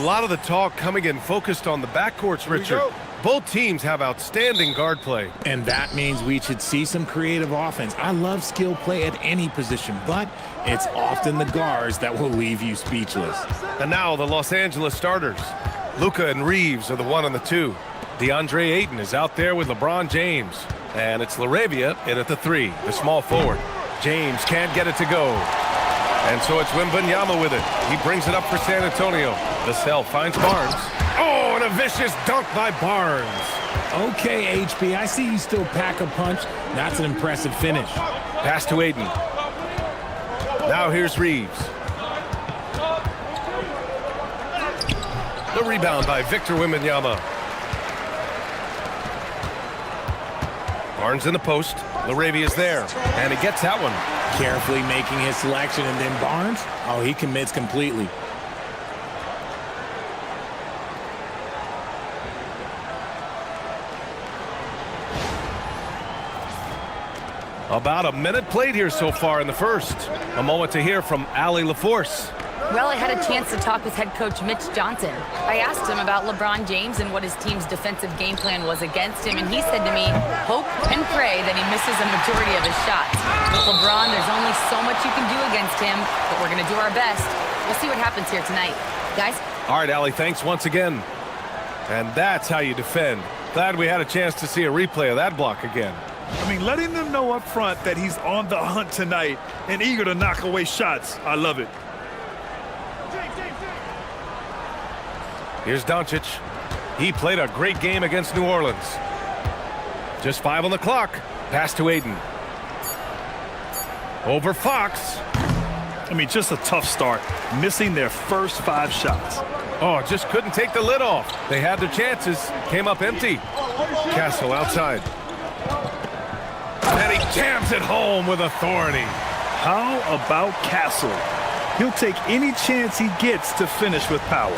lot of the talk coming in focused on the backcourts, Richard. Both teams have outstanding guard play. And that means we should see some creative offense. I love skill play at any position, but it's often the guards that will leave you speechless. And now the Los Angeles starters. Luka and Reeves are the 1 and the 2. DeAndre Ayton is out there with LeBron James. And it's LaRavia in at the 3, the small forward. James can't get it to go. And so it's Wembanyama with it. He brings it up for San Antonio. Vassell finds Barnes. Oh, and a vicious dunk by Barnes. Okay, HB, I see you still pack a punch. That's an impressive finish. Pass to Ayton. Now here's Reeves. The rebound by Victor Wembanyama. Barnes in the post. LaRavia's there, and he gets that one. Carefully making his selection, and then Barnes, oh, he commits completely. About a minute played here so far in the first. A moment to hear from Allie LaForce. Well, I had a chance to talk with head coach Mitch Johnson. I asked him about LeBron James and what his team's defensive game plan was against him, and he said to me, hope and pray that he misses a majority of his shots. With LeBron, there's only so much you can do against him, but we're going to do our best. We'll see what happens here tonight. Guys? All right, Allie, thanks once again. And that's how you defend. Glad we had a chance to see a replay of that block again. I mean, letting them know up front that he's on the hunt tonight and eager to knock away shots. I love it. Here's Doncic. He played a great game against New Orleans. Just 5 on the clock. Pass to Ayton. Over Fox. I mean, just a tough start, missing their first 5 shots. Oh, just couldn't take the lid off. They had their chances. Came up empty. Castle outside. And he jams it home with authority. How about Castle? He'll take any chance he gets to finish with power.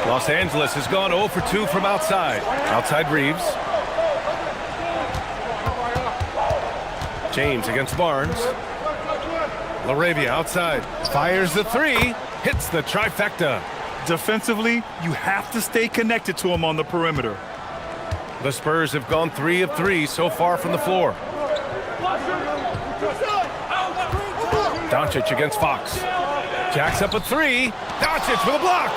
Los Angeles has gone 0 for 2 from outside. Outside Reeves. James against Barnes. LaRavia outside. Fires the 3. Hits the trifecta. Defensively, you have to stay connected to him on the perimeter. The Spurs have gone 3 of 3 so far from the floor. Doncic against Fox. Jacks up a 3. Doncic with a block.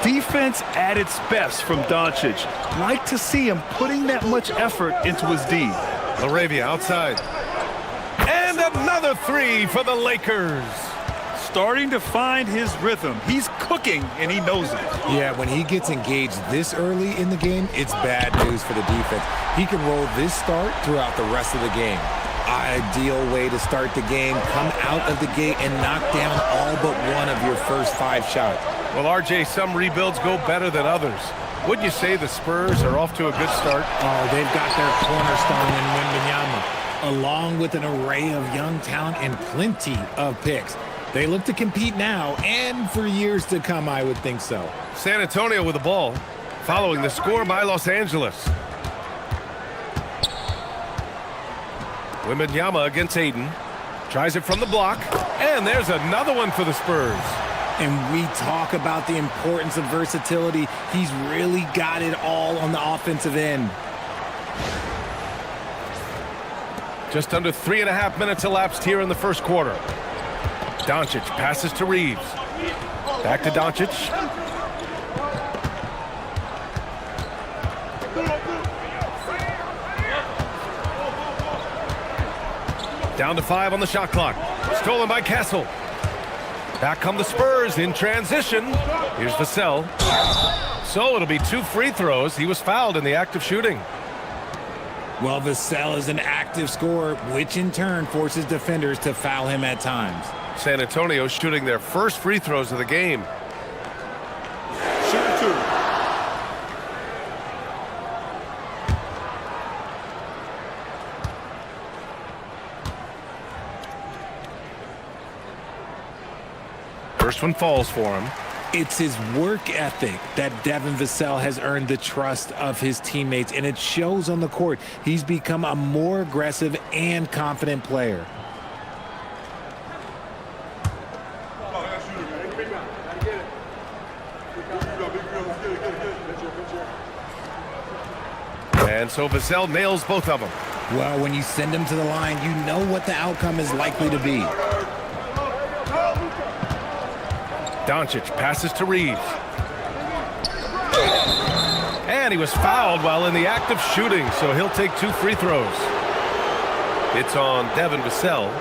Defense at its best from Doncic. Like to see him putting that much effort into his D. LaRavia outside. And another 3 for the Lakers. Starting to find his rhythm. He's cooking, and he knows it. Yeah, when he gets engaged this early in the game, it's bad news for the defense. He can roll this start throughout the rest of the game. Ideal way to start the game. Come out of the gate and knock down all but one of your first 5 shots. Well, RJ, some rebuilds go better than others. Wouldn't you say the Spurs are off to a good start? Oh, they've got their cornerstone in Wembanyama, along with an array of young talent and plenty of picks. They look to compete now and for years to come, I would think so. San Antonio with the ball, following the score by Los Angeles. Wembanyama against Ayton. Tries it from the block, and there's another one for the Spurs. And we talk about the importance of versatility. He's really got it all on the offensive end. Just under 3.5 minutes elapsed here in the first quarter. Doncic passes to Reeves. Back to Doncic. Down to 5 on the shot clock. Stolen by Castle. Back come the Spurs in transition. Here's Vassell. So it'll be 2 free throws. He was fouled in the act of shooting. Well, Vassell is an active scorer, which in turn forces defenders to foul him at times. San Antonio shooting their first free throws of the game. Shooting 2. First one falls for him. It's his work ethic that Devin Vassell has earned the trust of his teammates, and it shows on the court. He's become a more aggressive and confident player. And so Vassell nails both of them. Well, when you send them to the line, you know what the outcome is likely to be. Doncic passes to Reeves. And he was fouled while in the act of shooting, so he'll take 2 free throws. It's on Devin Vassell.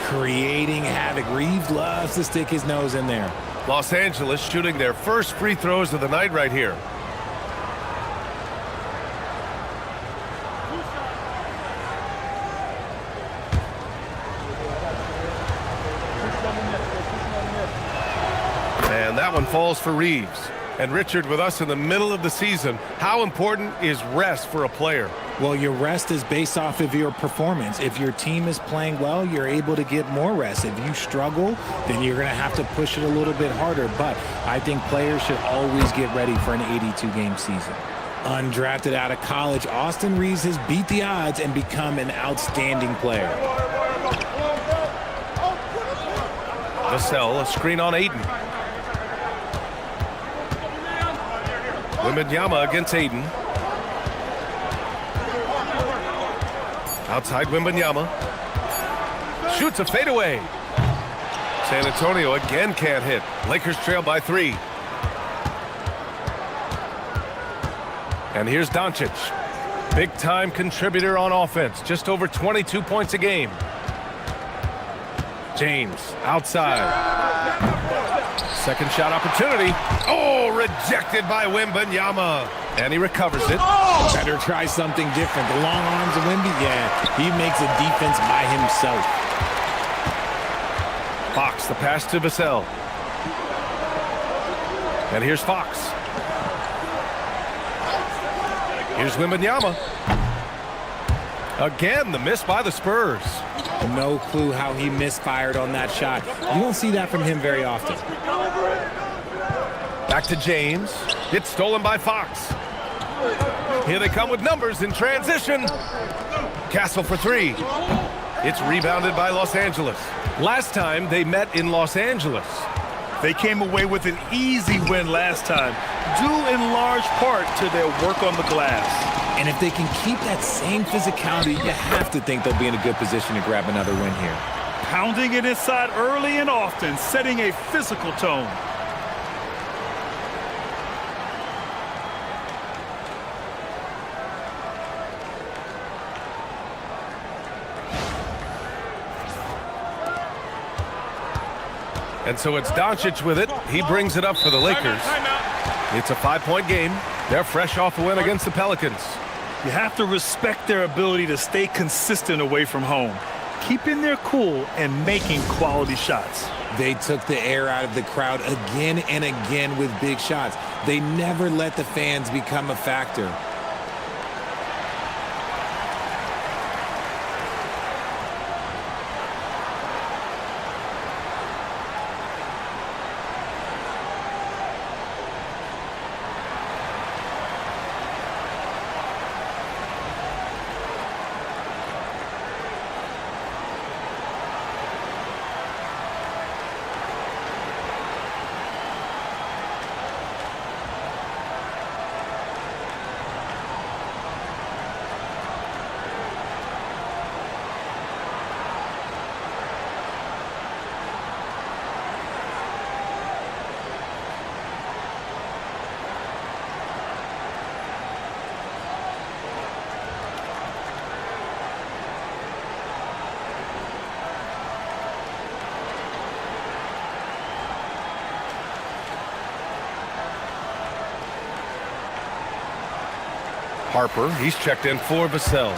Creating havoc. Reeves loves to stick his nose in there. Los Angeles shooting their first free throws of the night right here. And that one falls for Reeves. And Richard, with us in the middle of the season, how important is rest for a player? Well, your rest is based off of your performance. If your team is playing well, you're able to get more rest. If you struggle, then you're going to have to push it a little bit harder. But I think players should always get ready for an 82-game season. Undrafted out of college, Austin Reeves has beat the odds and become an outstanding player. Vassell, a screen on Aiden. Wemby against Aiden. Outside Wemby. Shoots a fadeaway. San Antonio again can't hit. Lakers trail by 3. And here's Doncic. Big-time contributor on offense. Just over 22 points a game. James outside. Second shot opportunity. Oh, rejected by Wembanyama. And he recovers it. Better try something different. The long arms of Wemby, yeah, he makes a defense by himself. Fox, the pass to Vassell. And here's Fox. Here's Wembanyama. Again, the miss by the Spurs. No clue how he misfired on that shot. You don't see that from him very often. Back to James. It's stolen by Fox. Here they come with numbers in transition. Castle for 3. It's rebounded by Los Angeles. Last time they met in Los Angeles. They came away with an easy win last time, due in large part to their work on the glass. And if they can keep that same physicality, you have to think they'll be in a good position to grab another win here. Pounding it inside early and often, setting a physical tone. And so it's Doncic with it. He brings it up for the Lakers. It's a 5-point game. They're fresh off a win against the Pelicans. You have to respect their ability to stay consistent away from home, keeping their cool and making quality shots. They took the air out of the crowd again and again with big shots. They never let the fans become a factor. Harper, he's checked in for Vassell.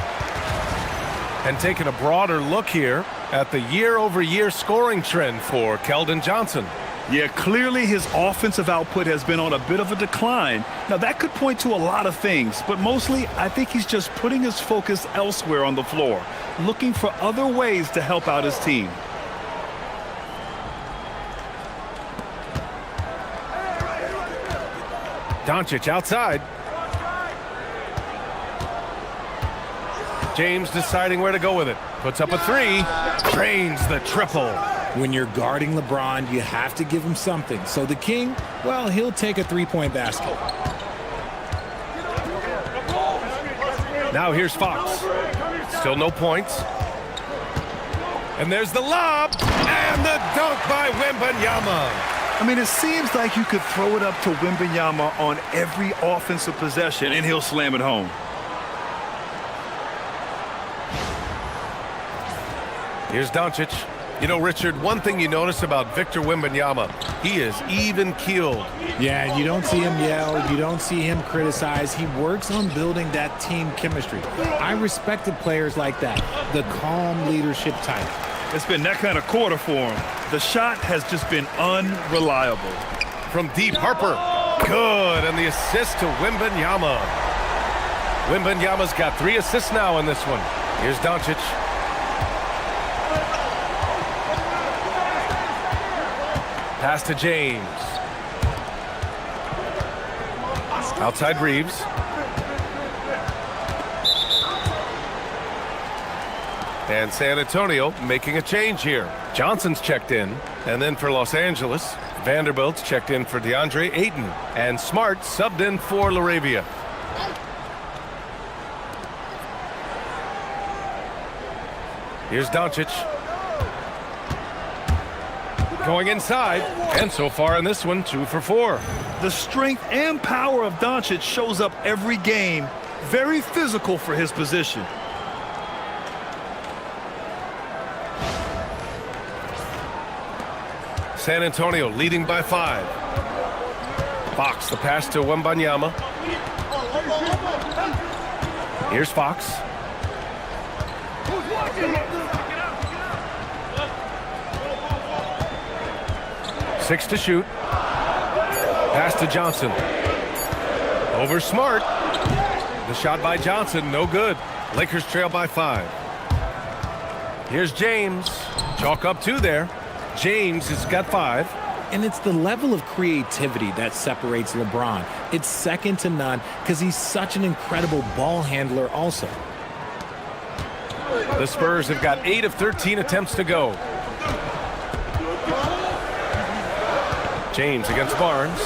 And taking a broader look here at the year-over-year scoring trend for Keldon Johnson. Yeah, clearly his offensive output has been on a bit of a decline. Now, that could point to a lot of things, but mostly I think he's just putting his focus elsewhere on the floor, looking for other ways to help out his team. Doncic outside. James deciding where to go with it. Puts up a 3. Drains the triple. When you're guarding LeBron, you have to give him something. So the King, well, he'll take a 3-point basket. Now here's Fox. Still no points. And there's the lob. And the dunk by Wembanyama. I mean, it seems like you could throw it up to Wembanyama on every offensive possession, and he'll slam it home. Here's Doncic. You know, Richard, one thing you notice about Victor Wembanyama, he is even-keeled. Yeah, and you don't see him yell. You don't see him criticize. He works on building that team chemistry. I respected players like that, the calm leadership type. It's been that kind of quarter for him. The shot has just been unreliable. From deep, Harper. Good, and the assist to Wembanyama. Wembanyama's got 3 assists now in this one. Here's Doncic. Pass to James. Outside Reeves. And San Antonio making a change here. Johnson's checked in. And then for Los Angeles, Vanderbilt's checked in for DeAndre Ayton. And Smart subbed in for LaRavia. Here's Doncic. Going inside. And so far in this one, 2 for 4. The strength and power of Doncic shows up every game. Very physical for his position. San Antonio leading by 5. Fox, the pass to Wembanyama. Here's Fox. Six to shoot. Pass to Johnson. Over Smart. The shot by Johnson, no good. Lakers trail by 5. Here's James. Chalk up 2 there. James has got 5. And it's the level of creativity that separates LeBron. It's second to none because he's such an incredible ball handler also. The Spurs have got 8 of 13 attempts to go. James against Barnes.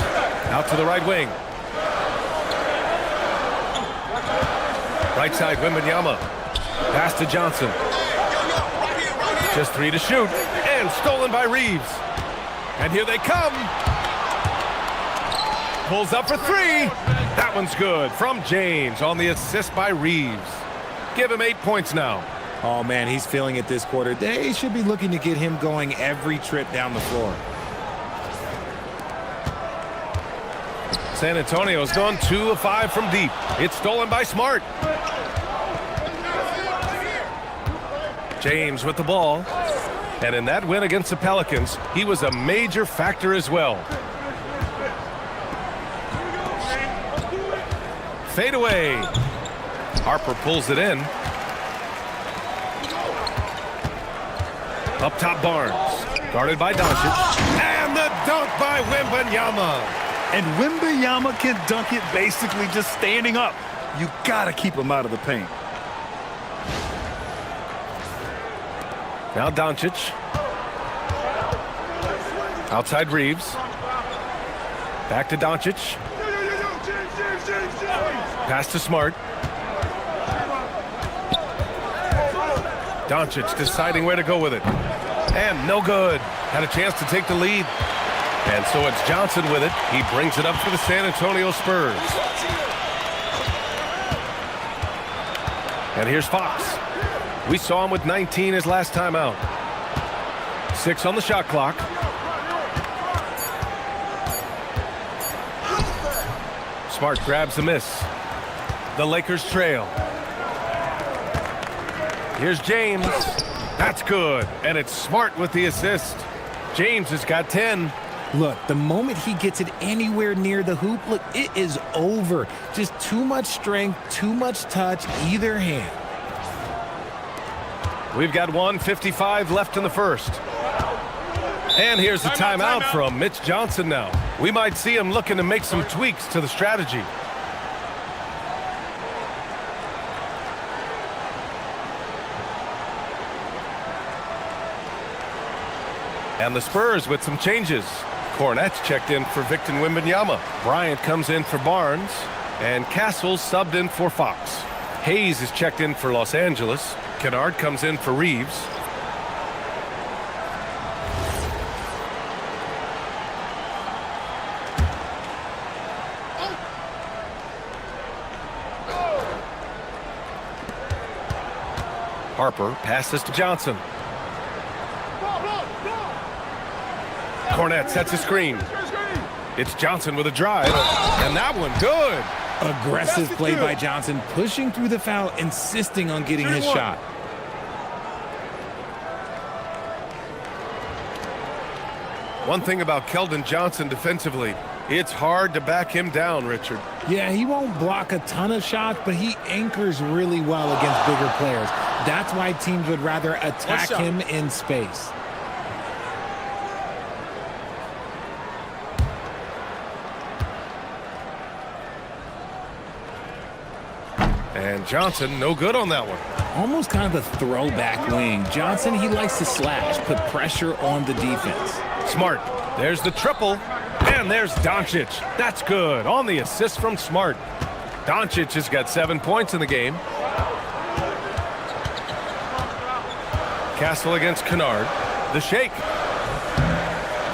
Out to the right wing. Right side, Wembanyama. Pass to Johnson. Just 3 to shoot. And stolen by Reeves. And here they come. Pulls up for 3. That one's good from James on the assist by Reeves. Give him 8 points now. Oh, man, he's feeling it this quarter. They should be looking to get him going every trip down the floor. San Antonio's gone 2 of 5 from deep. It's stolen by Smart. James with the ball. And in that win against the Pelicans, he was a major factor as well. Fade away. Harper pulls it in. Up top, Barnes. Guarded by Doncic. And the dunk by Wembanyama. And Wembanyama can dunk it basically just standing up. You gotta keep him out of the paint. Now Doncic. Outside Reeves. Back to Doncic. Pass to Smart. Doncic deciding where to go with it. And no good. Had a chance to take the lead. And so it's Johnson with it. He brings it up for the San Antonio Spurs. And here's Fox. We saw him with 19 his last time out. 6 on the shot clock. Smart grabs the miss. The Lakers trail. Here's James. That's good. And it's Smart with the assist. James has got 10. Look, the moment he gets it anywhere near the hoop, look, it is over. Just too much strength, too much touch, either hand. We've got 1:55 left in the first. And here's the timeout from Mitch Johnson now. We might see him looking to make some tweaks to the strategy. And the Spurs with some changes. Cornette's checked in for Victor Wembanyama. Bryant comes in for Barnes. And Castle's subbed in for Fox. Hayes is checked in for Los Angeles. Kennard comes in for Reeves. Harper passes to Johnson. Cornette sets a screen. It's Johnson with a drive, and that one good. Aggressive play by Johnson, pushing through the foul, insisting on getting his shot. One thing about Keldon Johnson defensively, it's hard to back him down, Richard. Yeah, he won't block a ton of shots, but he anchors really well against bigger players. That's why teams would rather attack him in space. And Johnson, no good on that one. Almost kind of a throwback wing. Johnson, he likes to slash, put pressure on the defense. Smart. There's the triple. And there's Doncic. That's good. On the assist from Smart. Doncic has got 7 points in the game. Castle against Kennard. The shake.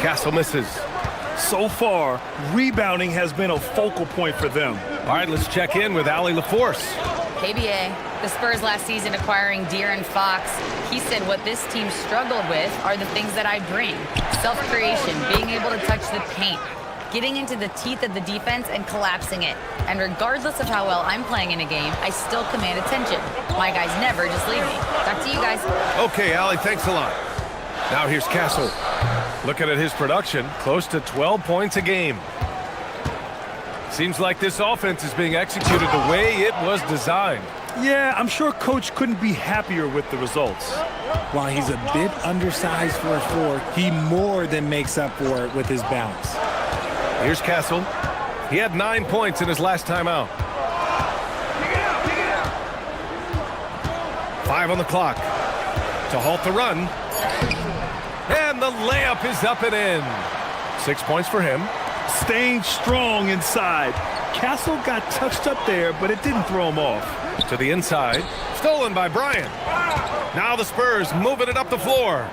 Castle misses. So far, rebounding has been a focal point for them. All right, let's check in with Allie LaForce. KBA, the Spurs last season acquiring De'Aaron Fox. He said what this team struggled with are the things that I bring. Self-creation, being able to touch the paint, getting into the teeth of the defense and collapsing it. And regardless of how well I'm playing in a game, I still command attention. My guys never just leave me. Back to you guys. Okay, Allie, thanks a lot. Now here's Castle. Looking at his production, close to 12 points a game. Seems like this offense is being executed the way it was designed. Yeah, I'm sure Coach couldn't be happier with the results. While he's a bit undersized for a 4, he more than makes up for it with his bounce. Here's Castle. He had 9 points in his last time out. 5 on the clock to halt the run. And the layup is up and in. 6 points for him. Staying strong inside. Castle got touched up there, but it didn't throw him off. To the inside. Stolen by Bryant. Now the Spurs moving it up the floor.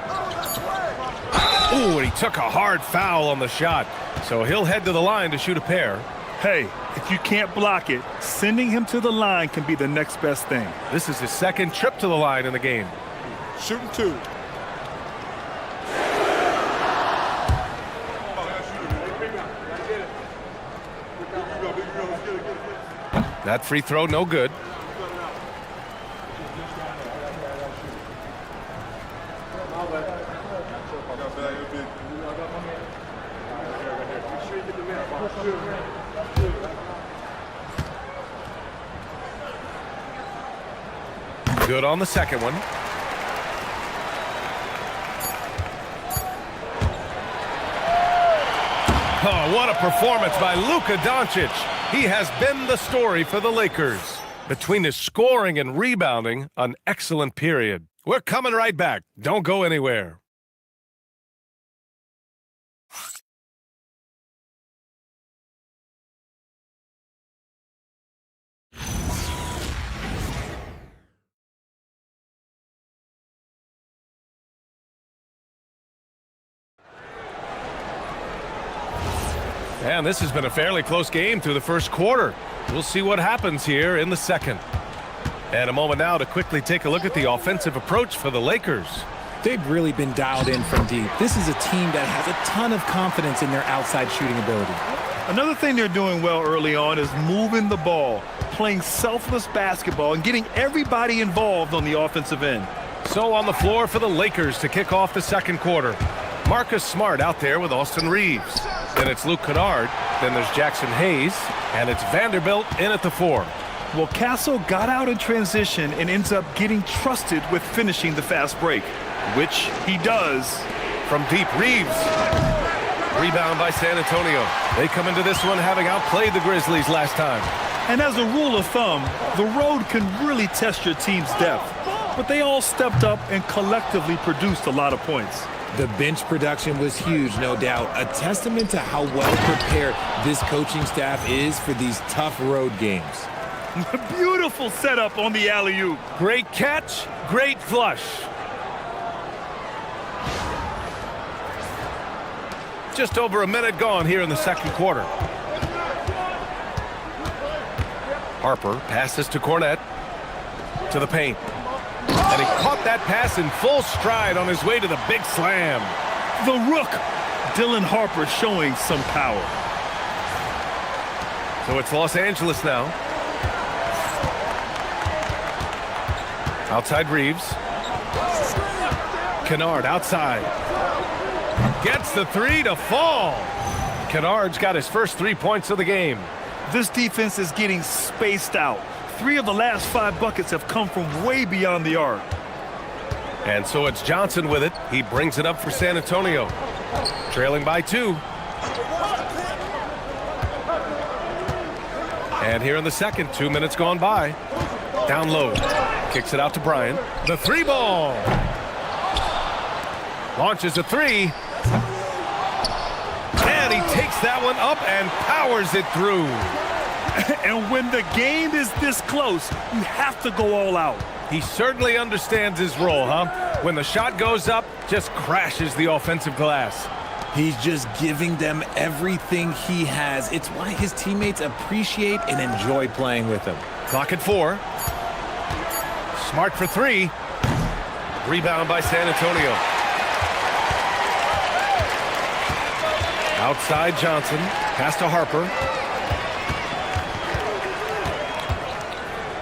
Ooh, and he took a hard foul on the shot. So he'll head to the line to shoot a pair. Hey, if you can't block it, sending him to the line can be the next best thing. This is his second trip to the line in the game. Shooting 2. That free throw, no good. Good on the second one. Oh, what a performance by Luka Doncic. He has been the story for the Lakers. Between his scoring and rebounding, an excellent period. We're coming right back. Don't go anywhere. And this has been a fairly close game through the first quarter. We'll see what happens here in the second. And a moment now to quickly take a look at the offensive approach for the Lakers. They've really been dialed in from deep. This is a team that has a ton of confidence in their outside shooting ability. Another thing they're doing well early on is moving the ball, playing selfless basketball, and getting everybody involved on the offensive end. So on the floor for the Lakers to kick off the second quarter. Marcus Smart out there with Austin Reeves. Then it's Luke Kennard. Then there's Jackson Hayes. And it's Vanderbilt in at the 4. Well, Castle got out in transition and ends up getting trusted with finishing the fast break, which he does. From deep, Reeves. Rebound by San Antonio. They come into this one having outplayed the Grizzlies last time. And as a rule of thumb, the road can really test your team's depth. But they all stepped up and collectively produced a lot of points. The bench production was huge, no doubt. A testament to how well prepared this coaching staff is for these tough road games. Beautiful setup on the alley-oop. Great catch, great flush. Just over a minute gone here in the second quarter. Harper passes to Cornette. To the paint. And he caught that pass in full stride on his way to the big slam. The Rook, Dylan Harper, showing some power. So it's Los Angeles now. Outside Reeves. Kennard outside. Gets the three to fall. Kennard's got his first 3 points of the game. This defense is getting spaced out. 3 of the last 5 buckets have come from way beyond the arc. And so it's Johnson with it. He brings it up for San Antonio. Trailing by 2. And here in the second, 2 minutes gone by. Down low. Kicks it out to Bryant. The 3 ball. Launches a 3. And he takes that one up and powers it through. And when the game is this close, you have to go all out. He certainly understands his role, huh? When the shot goes up, just crashes the offensive glass. He's just giving them everything he has. It's why his teammates appreciate and enjoy playing with him. Clock at 4. Smart for 3. Rebound by San Antonio. Outside Johnson. Pass to Harper.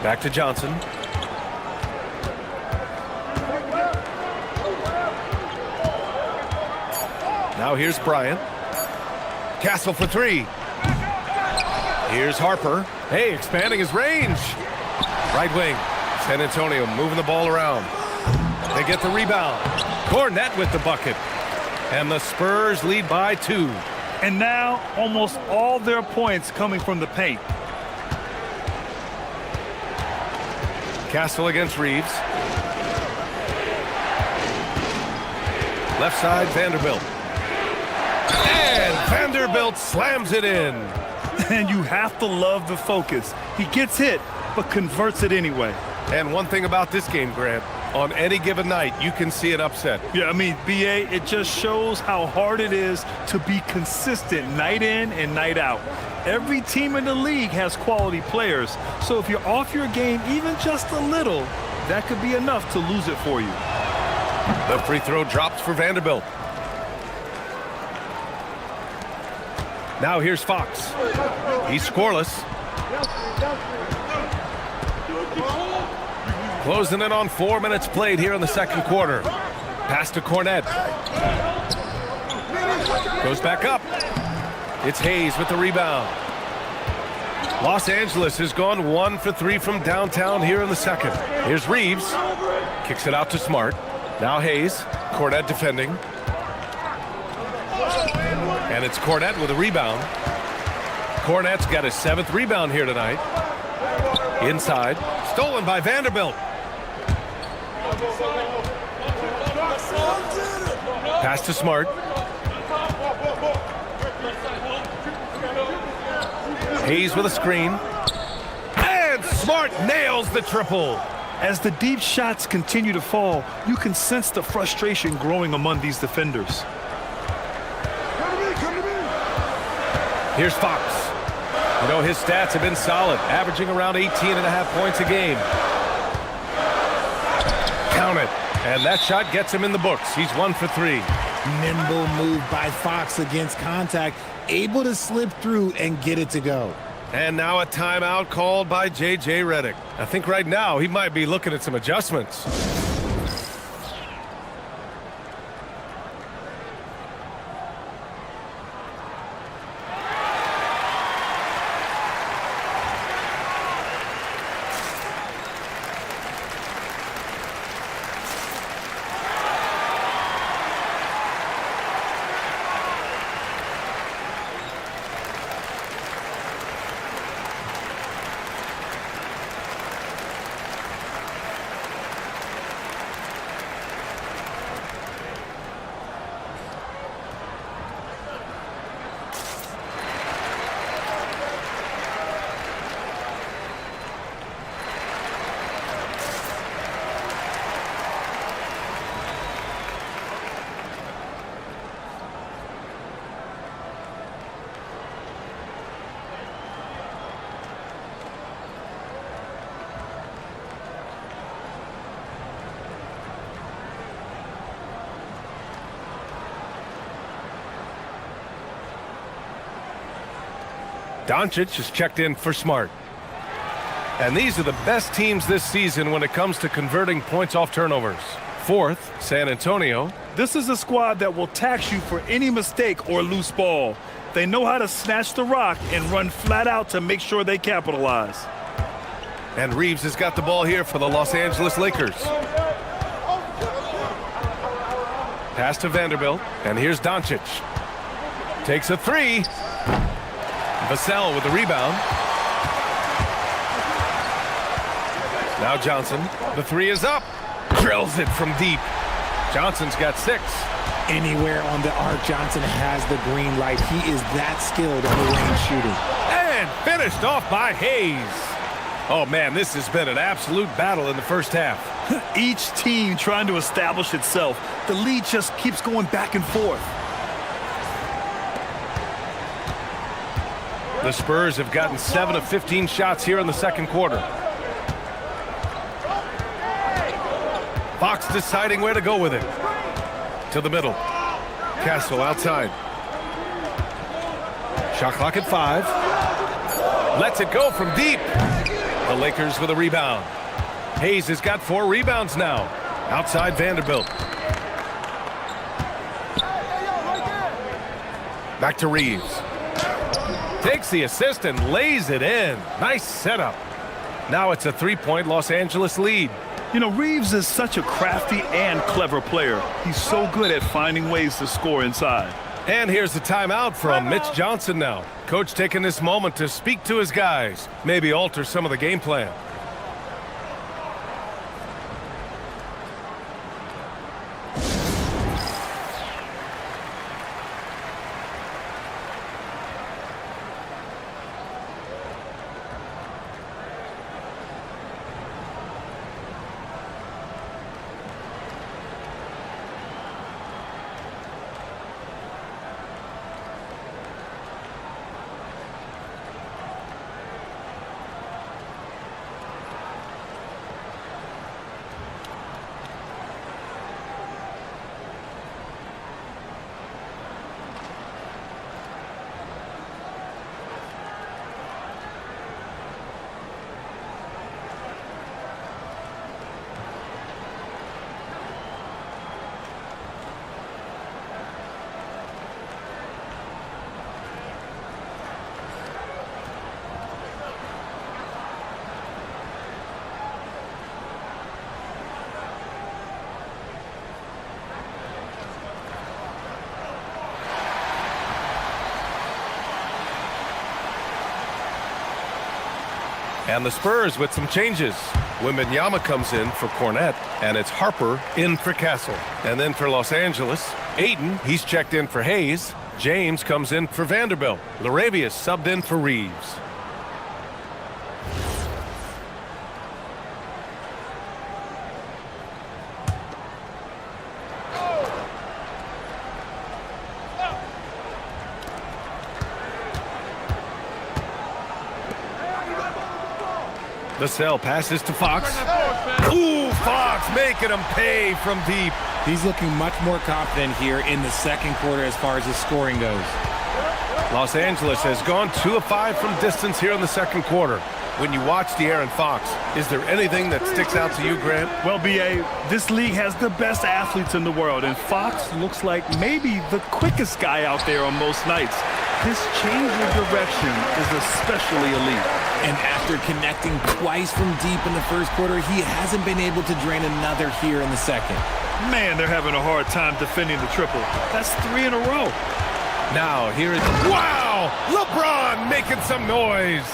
Back to Johnson. Now here's Bryant. Castle for 3. Here's Harper. Hey, expanding his range. Right wing. San Antonio moving the ball around. They get the rebound. Cornette with the bucket. And the Spurs lead by 2. And now almost all their points coming from the paint. Castle against Reeves. Left side, Vanderbilt. And Vanderbilt slams it in. And you have to love the focus. He gets hit, but converts it anyway. And one thing about this game, Grant, on any given night, you can see an upset. Yeah, I mean, BA, it just shows how hard it is to be consistent night in and night out. Every team in the league has quality players, so if you're off your game even just a little, that could be enough to lose it for you. The free throw drops for Vanderbilt. Now here's Fox. He's scoreless. Closing in on 4 minutes played here in the second quarter. Pass to Cornette. Goes back up. It's Hayes with the rebound. Los Angeles has gone 1 for 3 from downtown here in the second. Here's Reeves. Kicks it out to Smart. Now Hayes. Cornette defending. And it's Cornette with a rebound. Cornette's got his 7th rebound here tonight. Inside. Stolen by Vanderbilt. Pass to Smart. Hayes with a screen. And Smart nails the triple. As the deep shots continue to fall, you can sense the frustration growing among these defenders. Here's Fox. You know, his stats have been solid, averaging around 18.5 points a game. Count it. And that shot gets him in the books. He's 1 for 3. Nimble move by Fox against contact, able to slip through and get it to go. And now a timeout called by J.J. Redick. I think right now he might be looking at some adjustments. Doncic is checked in for Smart. And these are the best teams this season when it comes to converting points off turnovers. Fourth, San Antonio. This is a squad that will tax you for any mistake or loose ball. They know how to snatch the rock and run flat out to make sure they capitalize. And Reeves has got the ball here for the Los Angeles Lakers. Pass to Vanderbilt, and here's Doncic. Takes a three. Vassell with the rebound. Now Johnson. The three is up. Drills it from deep. Johnson's got 6. Anywhere on the arc, Johnson has the green light. He is that skilled on the range shooting. And finished off by Hayes. Oh, man, this has been an absolute battle in the first half. Each team trying to establish itself. The lead just keeps going back and forth. The Spurs have gotten 7 of 15 shots here in the second quarter. Fox deciding where to go with it. To the middle. Castle outside. Shot clock at 5. Lets it go from deep. The Lakers with a rebound. Hayes has got 4 rebounds now. Outside Vanderbilt. Back to Reeves. Takes the assist and lays it in. Nice setup. Now it's a 3-point Los Angeles lead. You know, Reeves is such a crafty and clever player. He's so good at finding ways to score inside. And here's the timeout from Mitch Johnson now. Coach taking this moment to speak to his guys. Maybe alter some of the game plan. And the Spurs with some changes. Wemby comes in for Cornette, and it's Harper in for Castle. And then for Los Angeles, Ayton, he's checked in for Hayes. James comes in for Vanderbilt. LaRavia subbed in for Reeves. Vassell passes to Fox. Ooh, Fox making him pay from deep. He's looking much more confident here in the second quarter as far as his scoring goes. Los Angeles has gone 2 of 5 from distance here in the second quarter. When you watch De'Aaron Fox, is there anything that sticks out to you, Grant? Well, B.A., this league has the best athletes in the world, and Fox looks like maybe the quickest guy out there on most nights. His change of direction is especially elite. And after connecting twice from deep in the first quarter, he hasn't been able to drain another here in the second. Man, they're having a hard time defending the triple. That's 3 in a row. Now, here is... Wow! LeBron making some noise!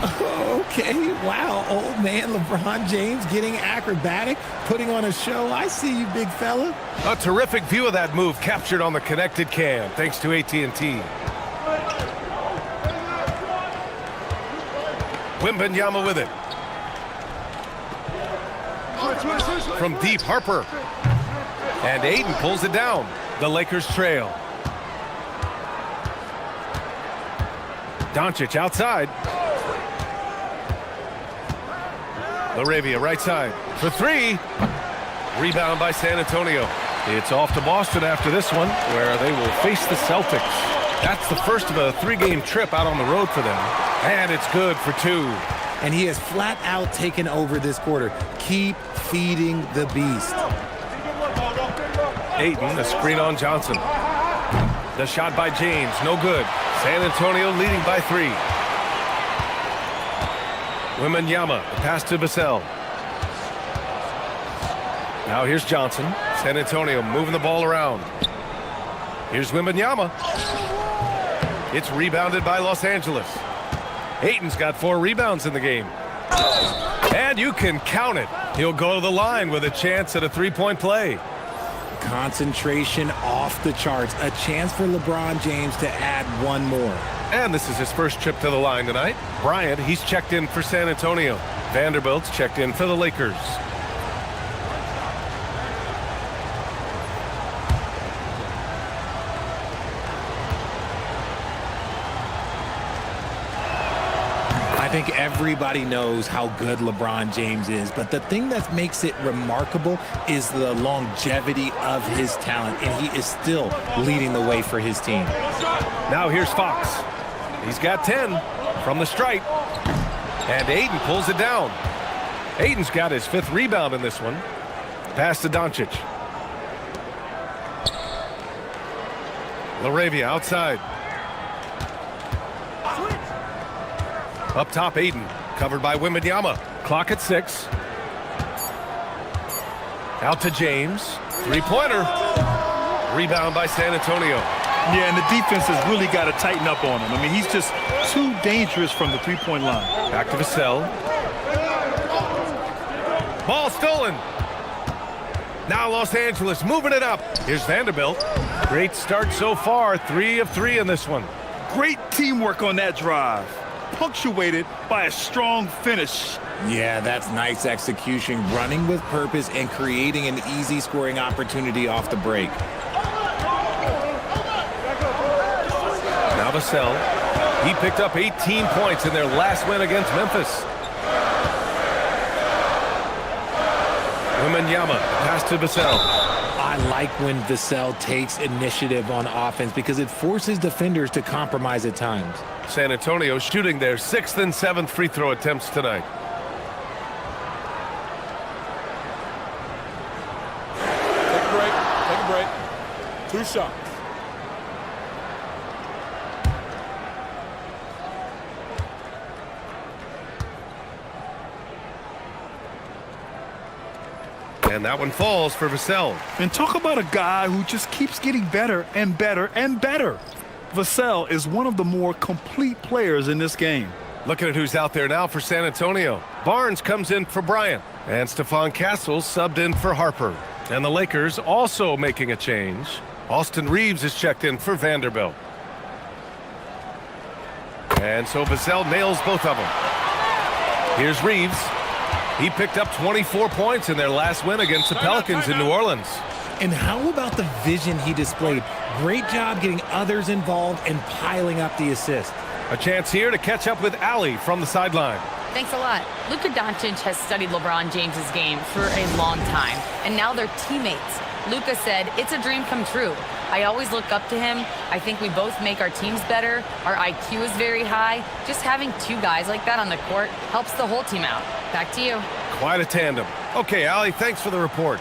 Okay, wow, old man LeBron James getting acrobatic, putting on a show. I see you, big fella. A terrific view of that move captured on the connected cam, thanks to AT&T. Wemby with it. From deep, Harper. And Ayton pulls it down. The Lakers trail. Doncic outside. LaRavia right side for 3. Rebound by San Antonio. It's off to Boston after this one, where they will face the Celtics. That's the first of a 3-game trip out on the road for them. And it's good for 2. And he has flat out taken over this quarter. Keep feeding the beast. Ayton, a screen on Johnson. The shot by James, no good. San Antonio leading by 3. Wemby, the pass to Vassell. Now here's Johnson. San Antonio moving the ball around. Here's Wemby. It's rebounded by Los Angeles. Ayton's got 4 rebounds in the game. And you can count it. He'll go to the line with a chance at a 3-point play. Concentration off the charts. A chance for LeBron James to add 1 more. And this is his first trip to the line tonight. Bryant, he's checked in for San Antonio. Vanderbilt's checked in for the Lakers. I think everybody knows how good LeBron James is, but the thing that makes it remarkable is the longevity of his talent, and he is still leading the way for his team. Now here's Fox. He's got 10 from the stripe, and Ayton pulls it down. Ayton's got his 5th rebound in this one. Pass to Doncic. LaRavia outside. Up top, Ayton, covered by Wemby. Clock at 6. Out to James. 3-pointer. Rebound by San Antonio. Yeah, and the defense has really got to tighten up on him. I mean, he's just too dangerous from the 3-point line. Back to Vassell. Ball stolen. Now Los Angeles moving it up. Here's Vanderbilt. Great start so far. 3 of 3 in this one. Great teamwork on that drive, punctuated by a strong finish. Yeah, that's nice execution, running with purpose and creating an easy scoring opportunity off the break. Now Vassell. He picked up 18 points in their last win against Memphis. Wemby, pass to Vassell. I like when Vassell takes initiative on offense because it forces defenders to compromise at times. San Antonio shooting their 6th and 7th free throw attempts tonight. Take a break. 2 shots. And that one falls for Vassell. And talk about a guy who just keeps getting better and better and better. Vassell is one of the more complete players in this game. Looking at who's out there now for San Antonio. Barnes comes in for Bryant. And Stephon Castles subbed in for Harper. And the Lakers also making a change. Austin Reeves is checked in for Vanderbilt. And so Vassell nails both of them. Here's Reeves. He picked up 24 points in their last win against the Pelicans in New Orleans. And how about the vision he displayed? Great job getting others involved and piling up the assist. A chance here to catch up with Allie from the sideline. Thanks a lot. Luka Doncic has studied LeBron James's game for a long time, and now they're teammates. Luka said, "It's a dream come true. I always look up to him. I think we both make our teams better. Our IQ is very high. Just having 2 guys like that on the court helps the whole team out." Back to you. Quite a tandem. Okay, Allie, thanks for the report.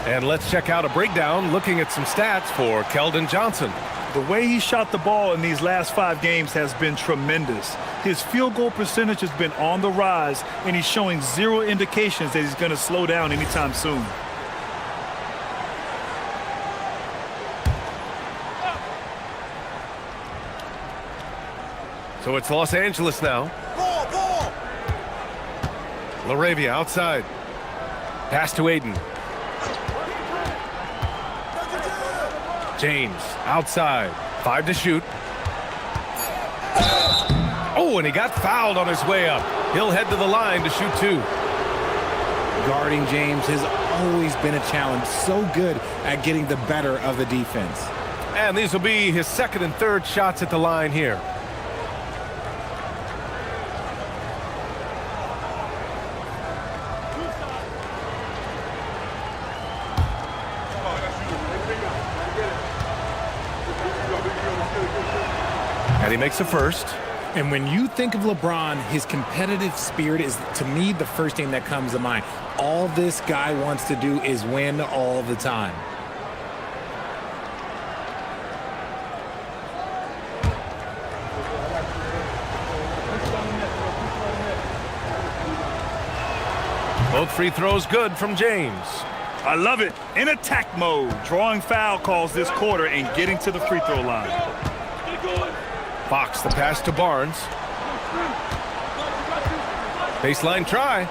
And let's check out a breakdown looking at some stats for Keldon Johnson. The way he shot the ball in these last 5 games has been tremendous. His field goal percentage has been on the rise, and he's showing zero indications that he's going to slow down anytime soon. So it's Los Angeles now. LaRavia outside. Pass to Aiden. James outside. 5 to shoot. Oh, and he got fouled on his way up. He'll head to the line to shoot 2. Guarding James has always been a challenge. So good at getting the better of the defense. And these will be his 2nd and 3rd shots at the line here. And he makes the first. And when you think of LeBron, his competitive spirit is, to me, the first thing that comes to mind. All this guy wants to do is win all the time. Both free throws good from James. I love it. In attack mode, drawing foul calls this quarter and getting to the free throw line. Fox the pass to Barnes. Baseline try.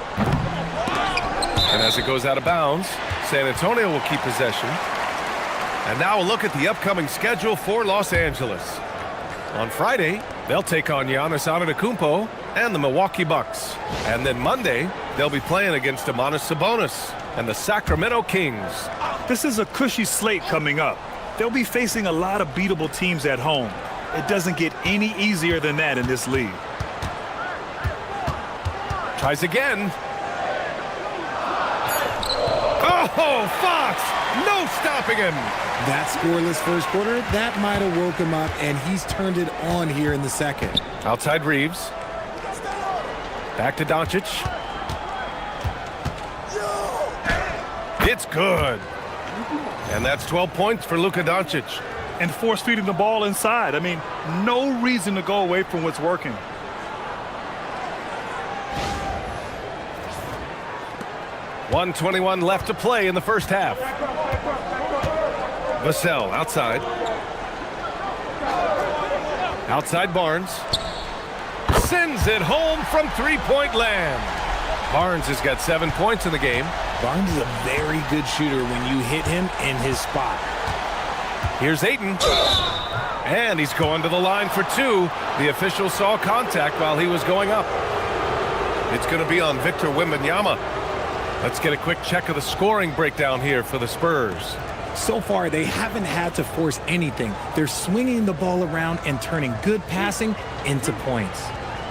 And as it goes out of bounds, San Antonio will keep possession. And now a look at the upcoming schedule for Los Angeles. On Friday, they'll take on Giannis Antetokounmpo and the Milwaukee Bucks. And then Monday, they'll be playing against Domantas Sabonis and the Sacramento Kings. This is a cushy slate coming up. They'll be facing a lot of beatable teams at home. It doesn't get any easier than that in this league. Tries again. Oh, Fox! No stopping him! That scoreless first quarter, that might have woke him up, and he's turned it on here in the second. Outside Reeves. Back to Doncic. It's good. And that's 12 points for Luka Doncic. And force feeding the ball inside. I mean, no reason to go away from what's working. .121 left to play in the first half. Vassell outside. Outside Barnes. Sends it home from three-point land. Barnes has got 7 points in the game. Barnes is a very good shooter when you hit him in his spot. Here's Ayton. And he's going to the line for 2. The official saw contact while he was going up. It's going to be on Victor Wembanyama. Let's get a quick check of the scoring breakdown here for the Spurs. So far, they haven't had to force anything. They're swinging the ball around and turning good passing into points.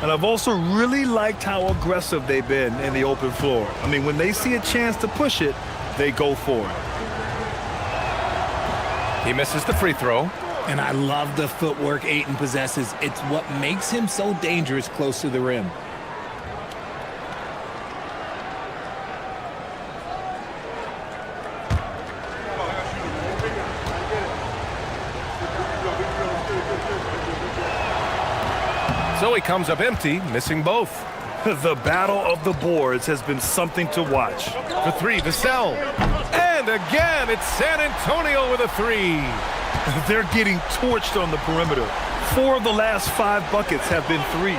And I've also really liked how aggressive they've been in the open floor. I mean, when they see a chance to push it, they go for it. He misses the free throw. And I love the footwork Ayton possesses. It's what makes him so dangerous close to the rim. So he comes up empty, missing both. The battle of the boards has been something to watch. For 3, Vassell. And again, it's San Antonio with a 3. They're getting torched on the perimeter. 4 of the last 5 buckets have been threes.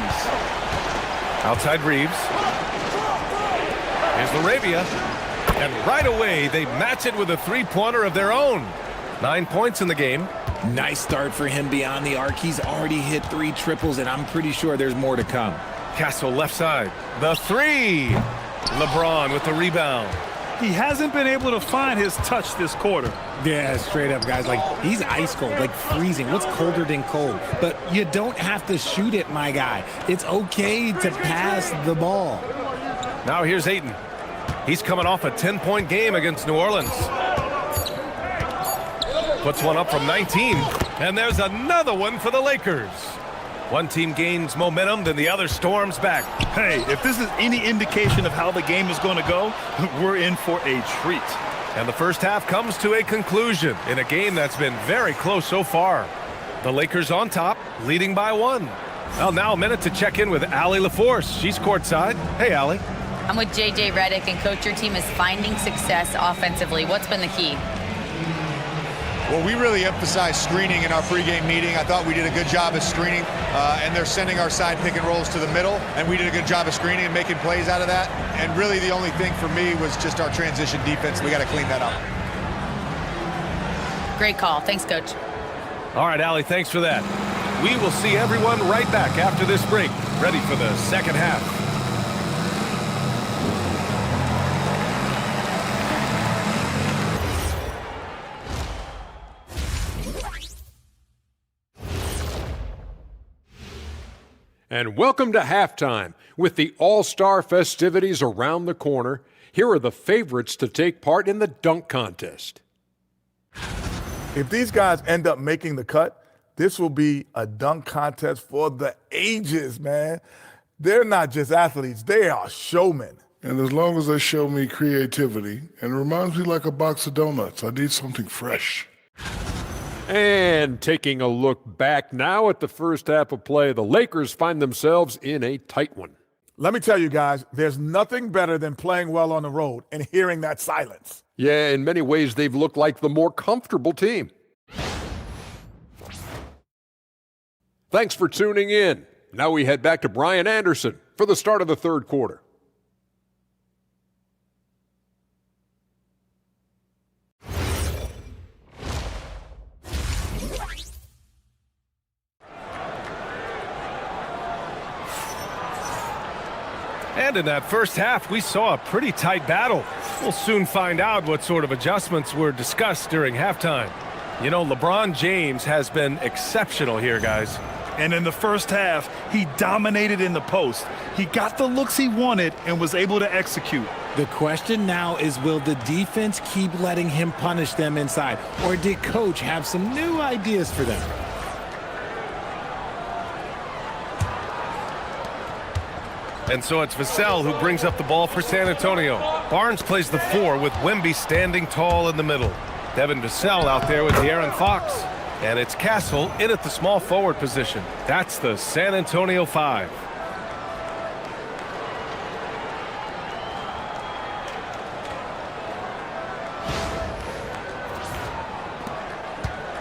Outside Reeves. Here's LaRavia. And right away, they match it with a three-pointer of their own. 9 points in the game. Nice start for him beyond the arc. He's already hit 3 triples, and I'm pretty sure there's more to come. Castle left side. The 3. LeBron with the rebound. He hasn't been able to find his touch this quarter. Yeah, straight up, guys. Like, he's ice cold, like freezing. What's colder than cold? But you don't have to shoot it, my guy. It's okay to pass the ball. Now here's Ayton. He's coming off a 10-point game against New Orleans. Puts one up from 19. And there's another one for the Lakers. One team gains momentum, then the other storms back. Hey, if this is any indication of how the game is going to go, we're in for a treat. And the first half comes to a conclusion in a game that's been very close so far. The Lakers on top, leading by 1. Well, now a minute to check in with Allie LaForce. She's courtside. Hey, Allie. I'm with JJ Redick, and Coach, your team is finding success offensively. What's been the key? Well, we really emphasized screening in our pregame meeting. I thought we did a good job of screening, and they're sending our side pick and rolls to the middle, and we did a good job of screening and making plays out of that. And really the only thing for me was just our transition defense. We got to clean that up. Great call. Thanks, Coach. All right, Allie, thanks for that. We will see everyone right back after this break, ready for the second half. And welcome to halftime. With the All-Star festivities around the corner, here are the favorites to take part in the dunk contest. If these guys end up making the cut, this will be a dunk contest for the ages, man. They're not just athletes, they are showmen. And as long as they show me creativity, and it reminds me like a box of donuts, I need something fresh. And taking a look back now at the first half of play, the Lakers find themselves in a tight one. Let me tell you guys, there's nothing better than playing well on the road and hearing that silence. Yeah, in many ways, they've looked like the more comfortable team. Thanks for tuning in. Now we head back to Brian Anderson for the start of the third quarter. And in that first half, we saw a pretty tight battle. We'll soon find out what sort of adjustments were discussed during halftime. You know, LeBron James has been exceptional here, guys. And in the first half, he dominated in the post. He got the looks he wanted and was able to execute. The question now is, will the defense keep letting him punish them inside? Or did Coach have some new ideas for them? And so it's Vassell who brings up the ball for San Antonio. Barnes plays the 4 with Wemby standing tall in the middle. Devin Vassell out there with De'Aaron Fox. And it's Castle in at the small forward position. That's the San Antonio 5.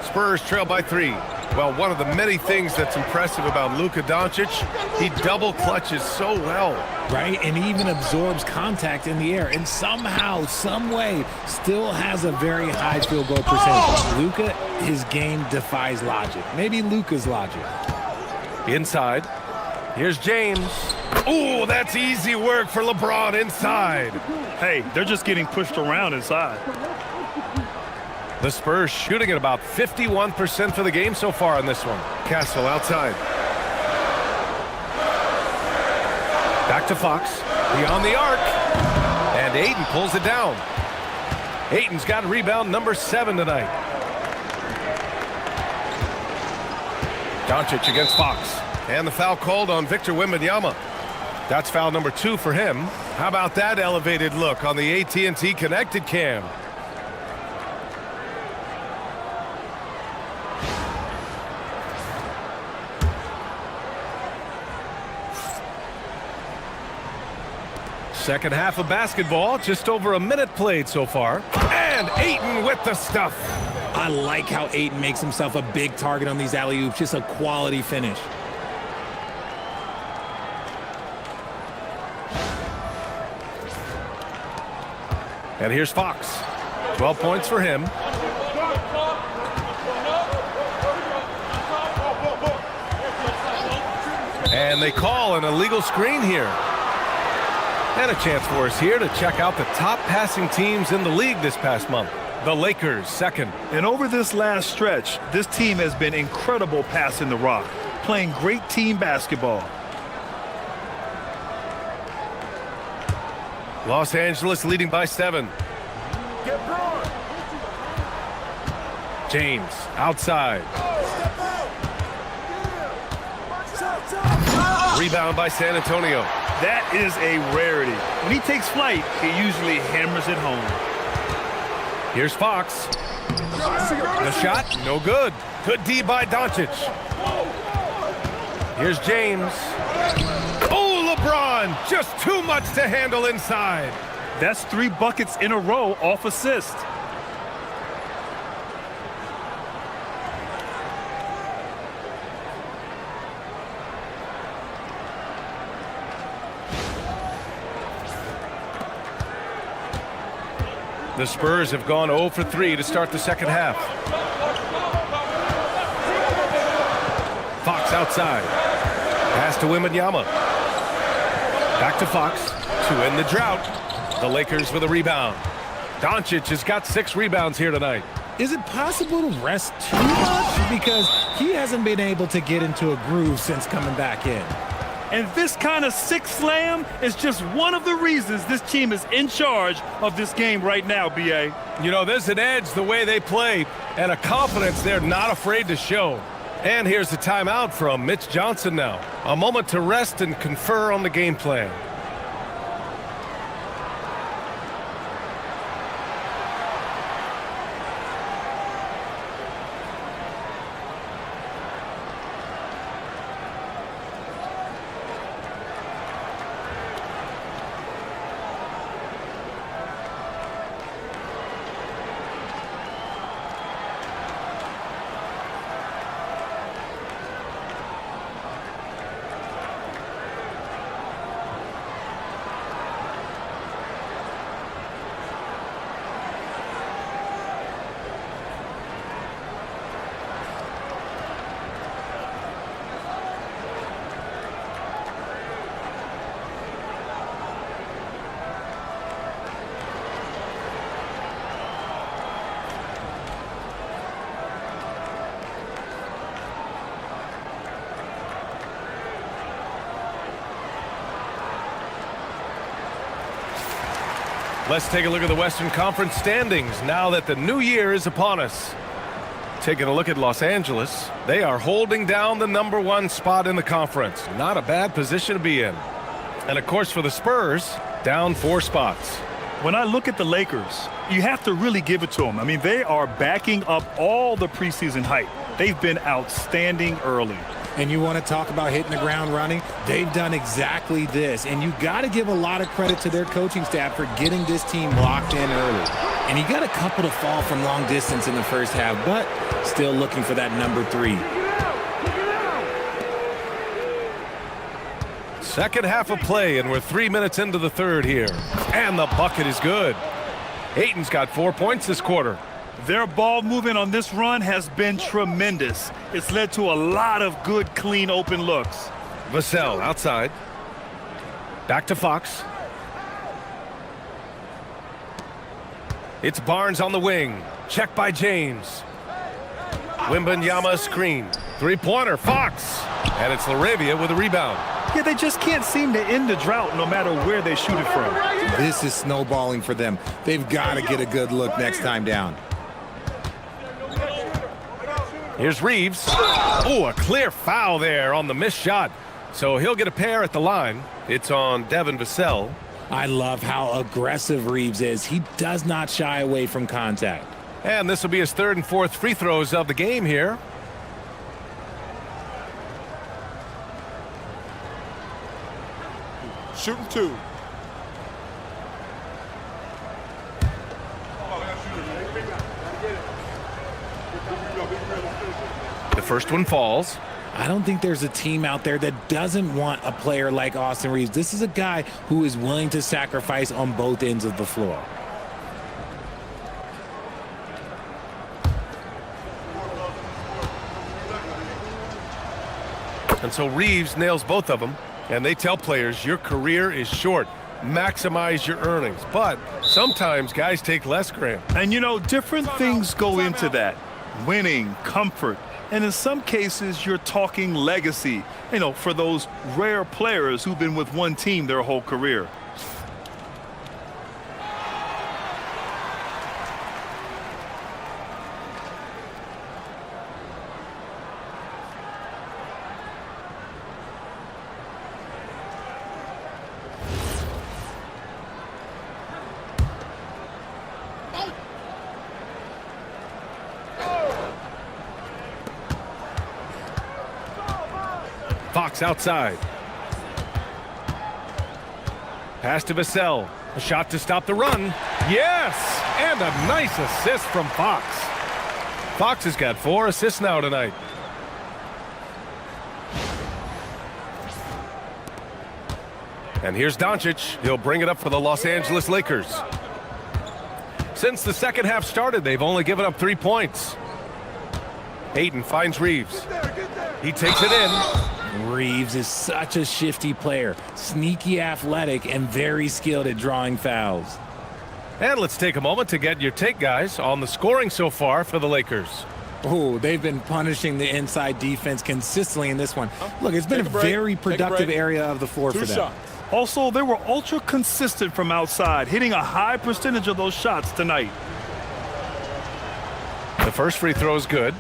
Spurs trail by 3. Well, one of the many things that's impressive about Luka Doncic, he double clutches so well. Right, and even absorbs contact in the air, and somehow, some way, still has a very high field goal percentage. Luka, his game defies logic. Maybe Luka's logic. Inside, here's James. Ooh, that's easy work for LeBron inside. Hey, they're just getting pushed around inside. The Spurs shooting at about 51% for the game so far in this one. Castle outside. Back to Fox. Beyond the arc. And Ayton pulls it down. Ayton's got rebound number 7 tonight. Doncic against Fox. And the foul called on Victor Wembanyama. That's foul number 2 for him. How about that elevated look on the AT&T connected cam? Second half of basketball, just over a minute played so far. And Ayton with the stuff. I like how Ayton makes himself a big target on these alley-oops. Just a quality finish. And here's Fox. 12 points for him. And they call an illegal screen here. And a chance for us here to check out the top passing teams in the league this past month. The Lakers, second. And over this last stretch, this team has been incredible passing the rock, playing great team basketball. Los Angeles leading by 7. James outside. Rebound by San Antonio. That is a rarity. When he takes flight, he usually hammers it home. Here's Fox. The shot, no good. Good D by Doncic. Here's James. Oh, LeBron, just too much to handle inside. That's 3 buckets in a row off assist. The Spurs have gone 0 for 3 to start the second half. Fox outside. Pass to Wemby. Back to Fox to end the drought. The Lakers with a rebound. Doncic has got 6 rebounds here tonight. Is it possible to rest too much? Because he hasn't been able to get into a groove since coming back in. And this kind of sick slam is just one of the reasons this team is in charge of this game right now, B.A. You know, there's an edge the way they play and a confidence they're not afraid to show. And here's the timeout from Mitch Johnson now. A moment to rest and confer on the game plan. Let's take a look at the Western Conference standings now that the new year is upon us. Taking a look at Los Angeles, they are holding down the #1 spot in the conference. Not a bad position to be in. And of course for the Spurs, down 4 spots. When I look at the Lakers, you have to really give it to them. I mean, they are backing up all the preseason hype. They've been outstanding early. And you want to talk about hitting the ground running? They've done exactly this. And you got to give a lot of credit to their coaching staff for getting this team locked in early. And he got a couple to fall from long distance in the first half, but still looking for that #3. Second half of play, and we're 3 minutes into the third here. And the bucket is good. Ayton's got 4 points this quarter. Their ball movement on this run has been tremendous. It's led to a lot of good, clean, open looks. Vassell outside. Back to Fox. It's Barnes on the wing. Check by James. Wembanyama screen. 3-pointer, Fox. And it's LaRavia with a rebound. Yeah, they just can't seem to end the drought no matter where they shoot it from. This is snowballing for them. They've got to get a good look next time down. Here's Reeves. Oh, a clear foul there on the missed shot. So he'll get a pair at the line. It's on Devin Vassell. I love how aggressive Reeves is. He does not shy away from contact. And this will be his 3rd and 4th free throws of the game here. Shooting 2. The first one falls. I don't think there's a team out there that doesn't want a player like Austin Reeves. This is a guy who is willing to sacrifice on both ends of the floor. And so Reeves nails both of them. And they tell players, your career is short. Maximize your earnings. But sometimes guys take less, Graham. And, you know, different things go into that. Winning, comfort, and in some cases, you're talking legacy, you know, for those rare players who've been with one team their whole career. Fox outside. Pass to Vassell. A shot to stop the run. Yes! And a nice assist from Fox. Fox has got 4 assists now tonight. And here's Doncic. He'll bring it up for the Los Angeles Lakers. Since the second half started, they've only given up 3 points. Ayton finds Reeves. He takes it in. Reeves is such a shifty player, sneaky athletic, and very skilled at drawing fouls. And let's take a moment to get your take, guys, on the scoring so far for the Lakers. Oh, they've been punishing the inside defense consistently in this one. Look, it's been a very productive area of the floor for them. Also, they were ultra consistent from outside, hitting a high percentage of those shots tonight. The first free throw is good.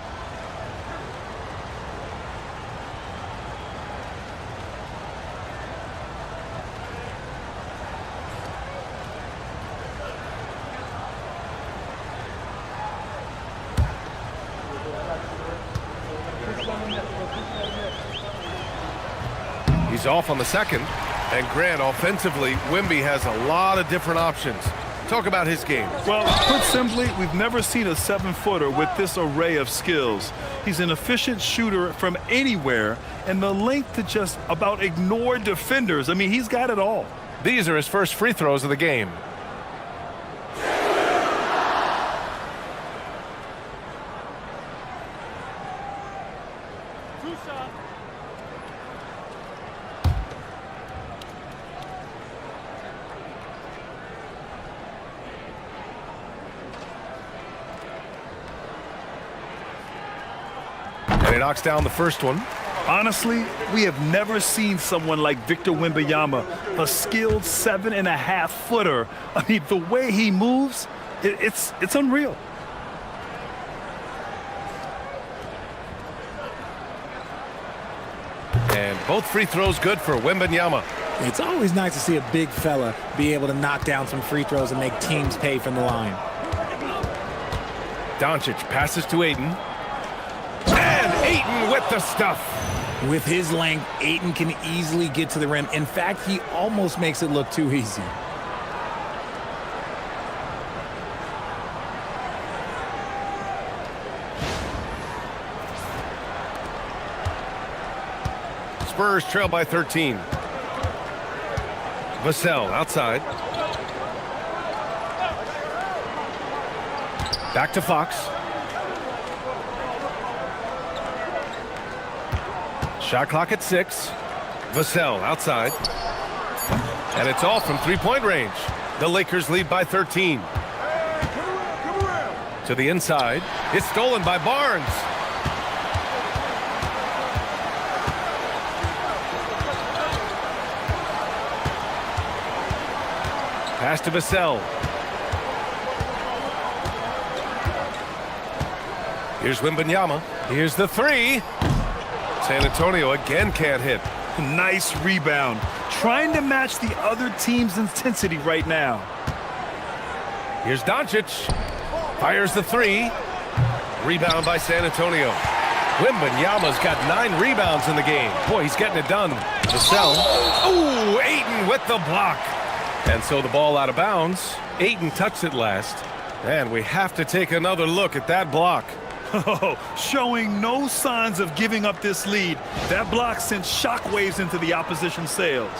He's off on the second. And Grant, offensively, Wemby has a lot of different options. Talk about his game. Well, put simply, we've never seen a 7-footer with this array of skills. He's an efficient shooter from anywhere, and the length to just about ignore defenders. I mean, he's got it all. These are his first free throws of the game. And he knocks down the first one. Honestly, we have never seen someone like Victor Wembanyama, a skilled 7.5-footer. I mean, the way he moves, it's unreal. And both free throws good for Wembanyama. It's always nice to see a big fella be able to knock down some free throws and make teams pay from the line. Doncic passes to Ayton. And Ayton with the stuff. With his length, Ayton can easily get to the rim. In fact, he almost makes it look too easy. Spurs trail by 13. Vassell outside. Back to Fox. Shot clock at 6. Vassell outside. And it's off from three-point range. The Lakers lead by 13. To the inside. It's stolen by Barnes. Pass to Vassell. Here's Wembanyama. Here's the three. San Antonio again can't hit. Nice rebound. Trying to match the other team's intensity right now. Here's Doncic. Fires the three. Rebound by San Antonio. Wembanyama's got 9 rebounds in the game. Boy, he's getting it done. Vassell. Ooh, Ayton with the block. And so the ball out of bounds. Ayton touched it last. And we have to take another look at that block. Oh, showing no signs of giving up this lead. That block sent shockwaves into the opposition sails.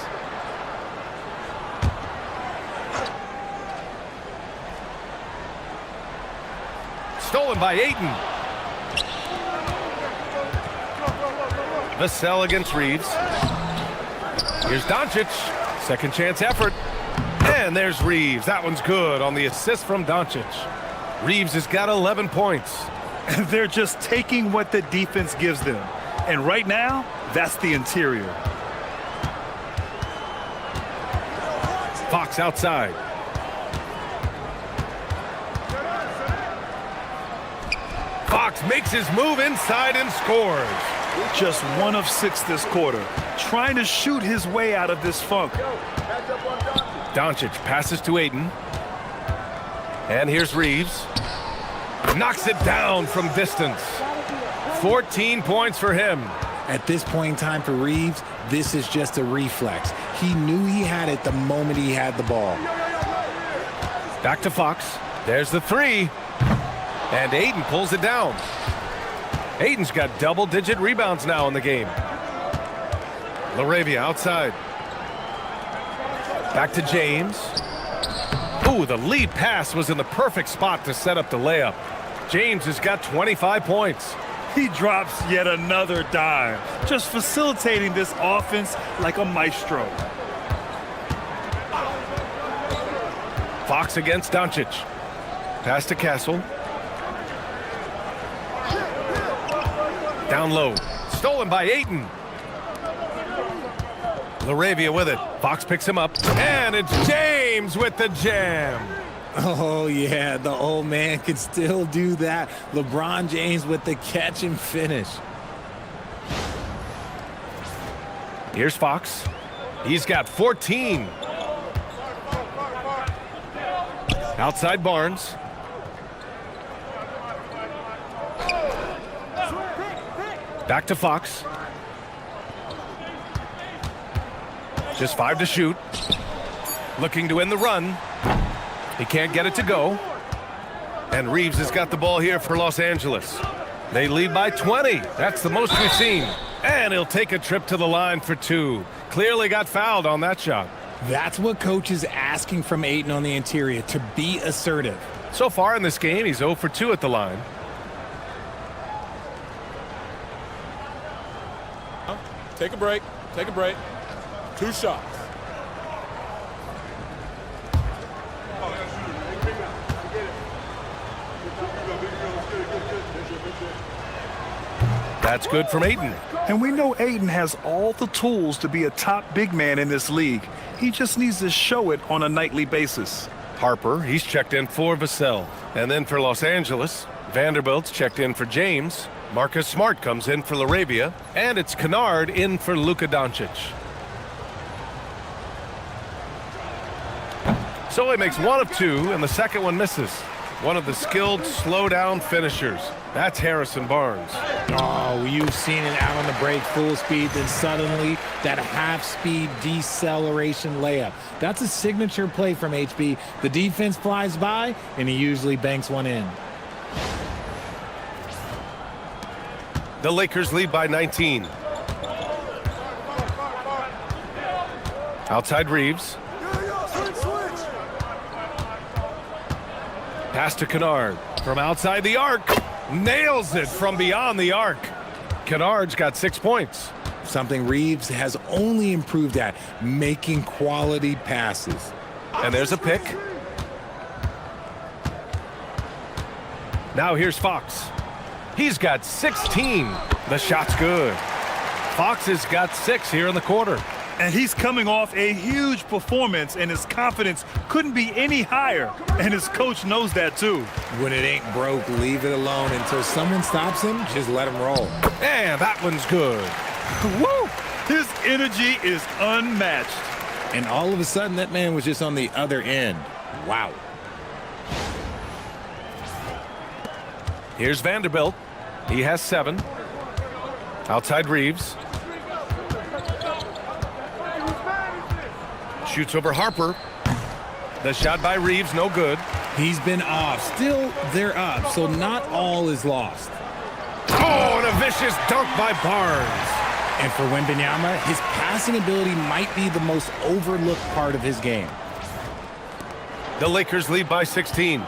Stolen by Ayton. Vassell against Reeves. Here's Doncic. Second chance effort. And there's Reeves. That one's good on the assist from Doncic. Reeves has got 11 points. They're just taking what the defense gives them. And right now, that's the interior. Fox outside. Fox makes his move inside and scores. Just 1 of 6 this quarter. Trying to shoot his way out of this funk. Doncic passes to Ayton. And here's Reeves. Knocks it down from distance. 14 points for him. At this point in time for Reeves, this is just a reflex. He knew he had it the moment he had the ball. Back to Fox. There's the three. And Ayton pulls it down. Ayton's got double-digit rebounds now in the game. LaRavia outside. Back to James. Ooh, the lead pass was in the perfect spot to set up the layup. James has got 25 points. He drops yet another dime, just facilitating this offense like a maestro. Fox against Doncic. Pass to Castle. Down low. Stolen by Ayton. LaRavia with it. Fox picks him up. And it's James with the jam. Oh, yeah, the old man can still do that. LeBron James with the catch and finish. Here's Fox. He's got 14. Outside Barnes. Back to Fox. Just 5 to shoot. Looking to end the run. He can't get it to go. And Reeves has got the ball here for Los Angeles. They lead by 20. That's the most we've seen. And he'll take a trip to the line for 2. Clearly got fouled on that shot. That's what coach is asking from Ayton on the interior, to be assertive. So far in this game, he's 0 for 2 at the line. Take a break. Take a break. 2 shots. That's good from Ayton. And we know Ayton has all the tools to be a top big man in this league. He just needs to show it on a nightly basis. Harper, he's checked in for Vassell. And then for Los Angeles, Vanderbilt's checked in for James. Marcus Smart comes in for LaRavia. And it's Kennard in for Luka Doncic. So he makes 1 of 2, and the second one misses. One of the skilled slow-down finishers. That's Harrison Barnes. Oh, you've seen it out on the break, full speed, then suddenly that half-speed deceleration layup. That's a signature play from HB. The defense flies by, and he usually banks one in. The Lakers lead by 19. Outside Reeves. Pass to Kennard from outside the arc. Nails it from beyond the arc. Kennard's got 6 points. Something Reeves has only improved at, making quality passes. And there's a pick. Now here's Fox. He's got 16. The shot's good. Fox has got 6 here in the quarter. And he's coming off a huge performance, and his confidence couldn't be any higher. And his coach knows that, too. When it ain't broke, leave it alone. Until someone stops him, just let him roll. And that one's good. Woo! His energy is unmatched. And all of a sudden, that man was just on the other end. Wow. Here's Vanderbilt. He has 7. Outside Reeves. Shoots over Harper. The shot by Reeves, no good. He's been off. Still, they're up, so not all is lost. Oh, and a vicious dunk by Barnes. And for Wemby, his passing ability might be the most overlooked part of his game. The Lakers lead by 16.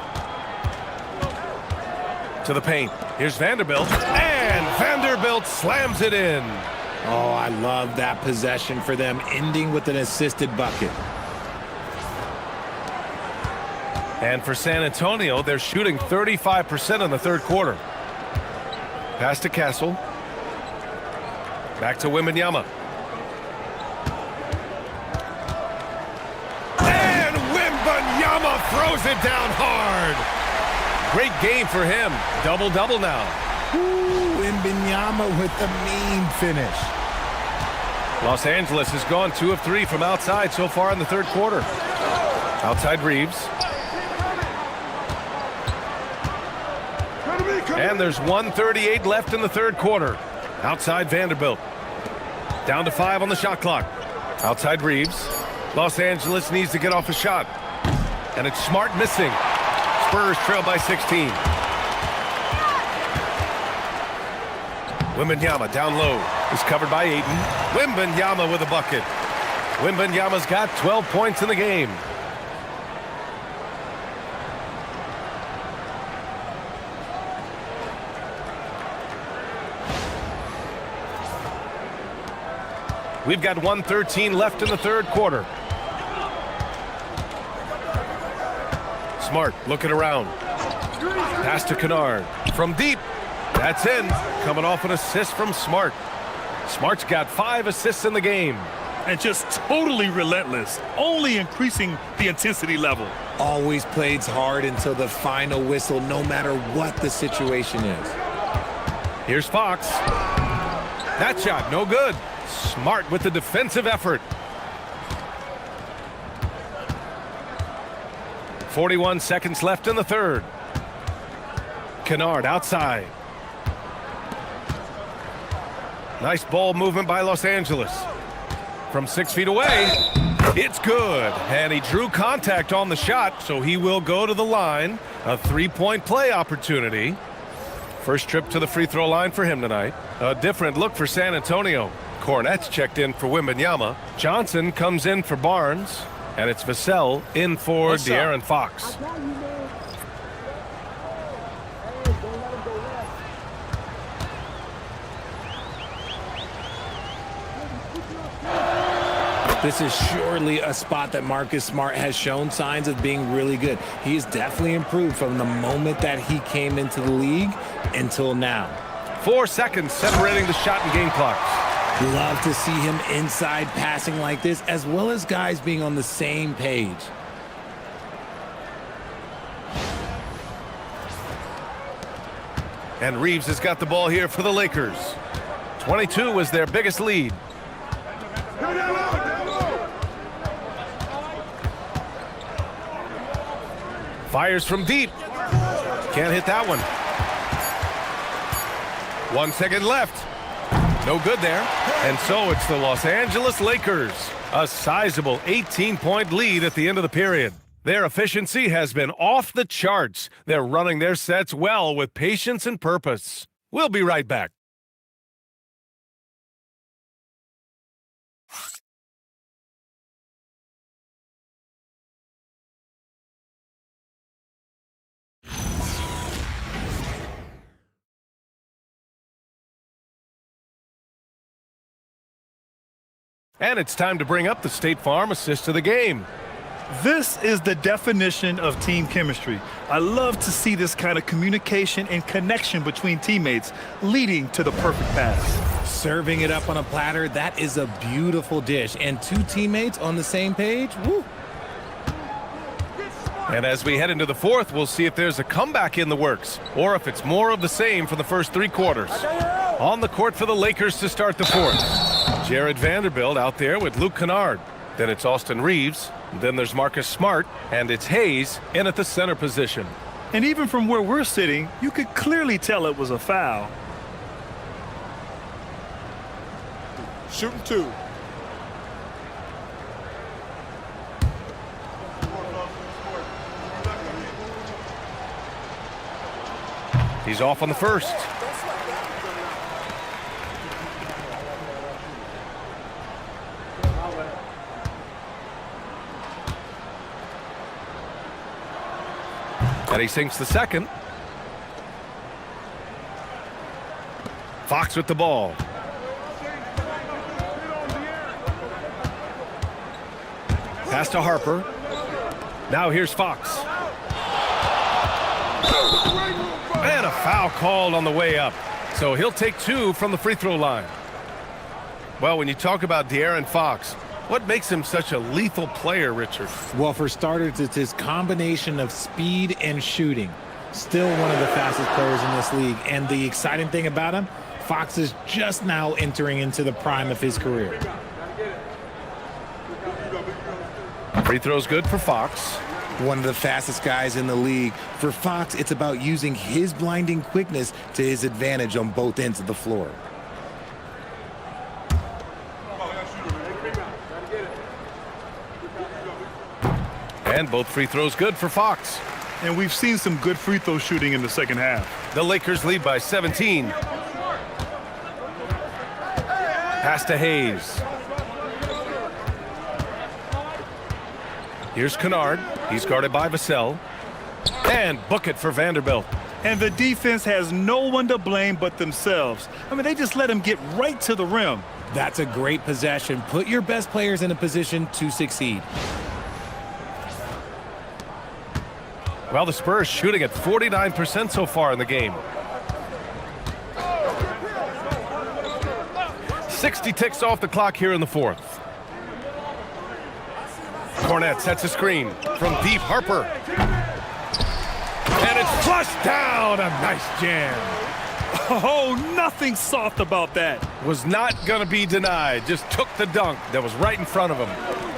To the paint. Here's Vanderbilt. And Vanderbilt slams it in. Oh, I love that possession for them, ending with an assisted bucket. And for San Antonio, they're shooting 35% in the third quarter. Pass to Castle. Back to Wembanyama. And Wembanyama throws it down hard. Great game for him. Double-double now. Ooh, Wembanyama with the mean finish. Los Angeles has gone 2 of 3 from outside so far in the third quarter. Outside Reeves. And there's 1:38 left in the third quarter. Outside Vanderbilt. Down to 5 on the shot clock. Outside Reeves. Los Angeles needs to get off a shot. And it's Smart missing. Spurs trail by 16. Wemby down low. Is covered by Ayton. Wemby with a bucket. Wemby-Yama's got 12 points in the game. We've got 1:13 left in the third quarter. Smart looking around. Pass to Kennard. From deep. That's in. Coming off an assist from Smart. Smart's got 5 assists in the game. And just totally relentless, only increasing the intensity level. Always plays hard until the final whistle, no matter what the situation is. Here's Fox. That shot, no good. Smart with the defensive effort. 41 seconds left in the third. Kennard outside. Nice ball movement by Los Angeles. From 6 feet away, it's good. And he drew contact on the shot, so he will go to the line. A 3-point play opportunity. First trip to the free throw line for him tonight. A different look for San Antonio. Cornette's checked in for Wemby. Johnson comes in for Barnes. And it's Vassell in for De'Aaron Fox. This is surely a spot that Marcus Smart has shown signs of being really good. He has definitely improved from the moment that he came into the league until now. 4 seconds separating the shot and game clocks. Love to see him inside passing like this, as well as guys being on the same page. And Reeves has got the ball here for the Lakers. 22 was their biggest lead. Fires from deep. Can't hit that one. 1 second left. No good there. And so it's the Los Angeles Lakers. A sizable 18-point lead at the end of the period. Their efficiency has been off the charts. They're running their sets well with patience and purpose. We'll be right back. And it's time to bring up the State Farm assist of the game. This is the definition of team chemistry. I love to see this kind of communication and connection between teammates leading to the perfect pass. Serving it up on a platter, that is a beautiful dish. And 2 teammates on the same page, woo. And as we head into the fourth, we'll see if there's a comeback in the works or if it's more of the same for the first 3 quarters. On the court for the Lakers to start the fourth. Jared Vanderbilt out there with Luke Kennard. Then it's Austin Reeves. Then there's Marcus Smart. And it's Hayes in at the center position. And even from where we're sitting, you could clearly tell it was a foul. Shooting 2. He's off on the first. And he sinks the second. Fox with the ball. Pass to Harper. Now here's Fox. And a foul called on the way up. So he'll take 2 from the free throw line. Well, when you talk about De'Aaron Fox, what makes him such a lethal player, Richard? Well, for starters, it's his combination of speed and shooting. Still one of the fastest players in this league. And the exciting thing about him, Fox is just now entering into the prime of his career. Free throw's good for Fox. One of the fastest guys in the league. For Fox, it's about using his blinding quickness to his advantage on both ends of the floor. And both free throws good for Fox. And we've seen some good free throw shooting in the second half. The Lakers lead by 17. Pass to Hayes. Here's Kennard. He's guarded by Vassell. And book it for Vanderbilt. And the defense has no one to blame but themselves. I mean, they just let him get right to the rim. That's a great possession. Put your best players in a position to succeed. Well, the Spurs shooting at 49% so far in the game. 60 ticks off the clock here in the fourth. Cornette sets a screen from deep. Harper. And it's flushed down. A nice jam. Oh, nothing soft about that. Was not going to be denied. Just took the dunk that was right in front of him.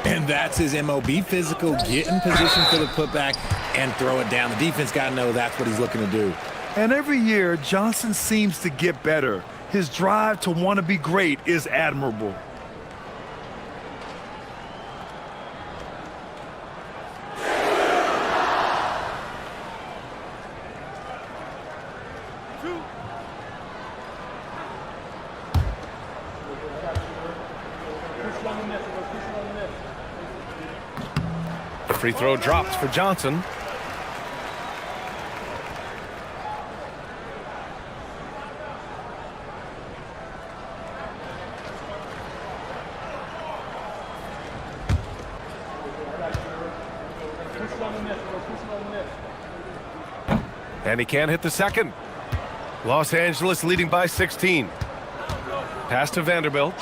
And that's his MO. Be physical, get in position for the putback, and throw it down. The defense got to know that's what he's looking to do. And every year, Johnson seems to get better. His drive to want to be great is admirable. The free throw drops for Johnson. And he can't hit the second. Los Angeles leading by 16. Pass to Vanderbilt.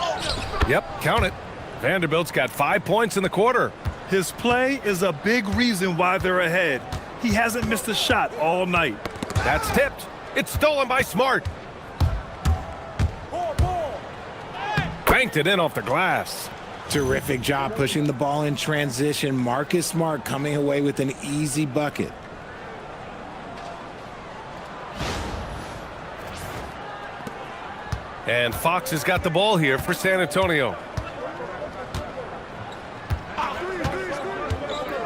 Yep, count it. Vanderbilt's got 5 points in the quarter. His play is a big reason why they're ahead. He hasn't missed a shot all night. That's tipped. It's stolen by Smart. Banked it in off the glass. Terrific job pushing the ball in transition. Marcus Smart coming away with an easy bucket. And Fox has got the ball here for San Antonio.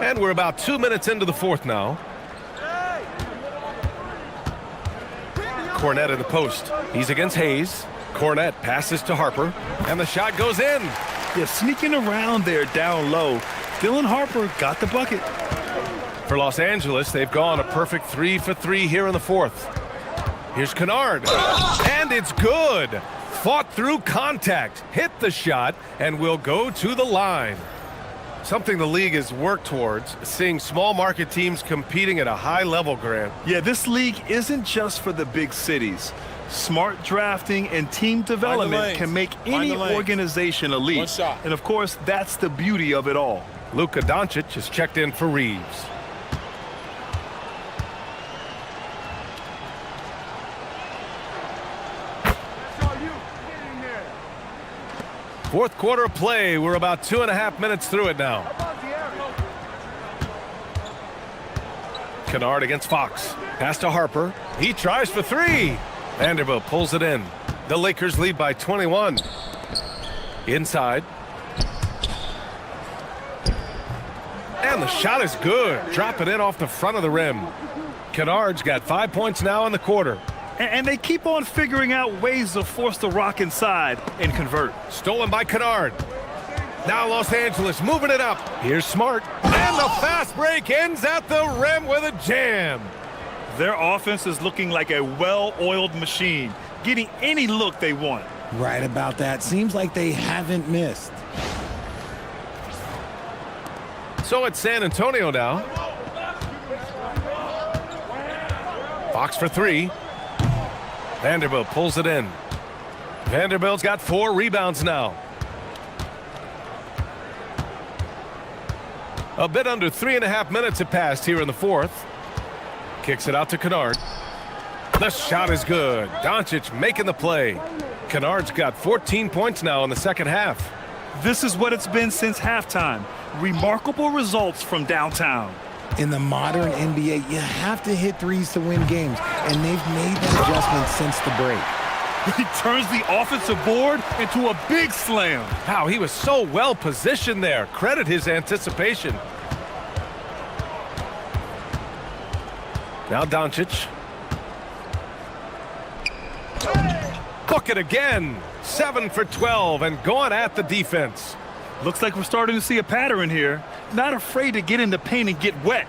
And we're about 2 minutes into the fourth now. Cornette in the post. He's against Hayes. Cornette passes to Harper. And the shot goes in. Yeah, sneaking around there down low. Dylan Harper got the bucket. For Los Angeles, they've gone a perfect 3 for 3 here in the fourth. Here's Kennard. And it's good. Fought through contact. Hit the shot and will go to the line. Something the league has worked towards, seeing small market teams competing at a high level, Grant. Yeah, this league isn't just for the big cities. Smart drafting and team development can make any organization elite. One shot. And of course, that's the beauty of it all. Luka Doncic has checked in for Reeves. Fourth quarter of play. We're about 2.5 minutes through it now. Kennard against Fox. Pass to Harper. He tries for three. Vanderbilt pulls it in. The Lakers lead by 21. Inside. And the shot is good. Drop it in off the front of the rim. Kennard's got 5 points now in the quarter. And they keep on figuring out ways to force the rock inside and convert. Stolen by Kennard. Now Los Angeles moving it up. Here's Smart. And the fast break ends at the rim with a jam. Their offense is looking like a well-oiled machine, getting any look they want. Right about that. Seems like they haven't missed. So it's San Antonio now. Fox for three. Vanderbilt pulls it in. Vanderbilt's got 4 rebounds now. A bit under 3.5 minutes have passed here in the fourth. Kicks it out to Kennard. The shot is good. Doncic making the play. Kennard's got 14 points now in the second half. This is what it's been since halftime. Remarkable results from downtown. In the modern NBA, you have to hit threes to win games, and they've made that adjustment since the break. He turns the offensive board into a big slam. Wow, he was so well positioned there. Credit his anticipation. Now Doncic. Book it again. 7 for 12 and going at the defense. Looks like we're starting to see a pattern here. Not afraid to get in the paint and get wet.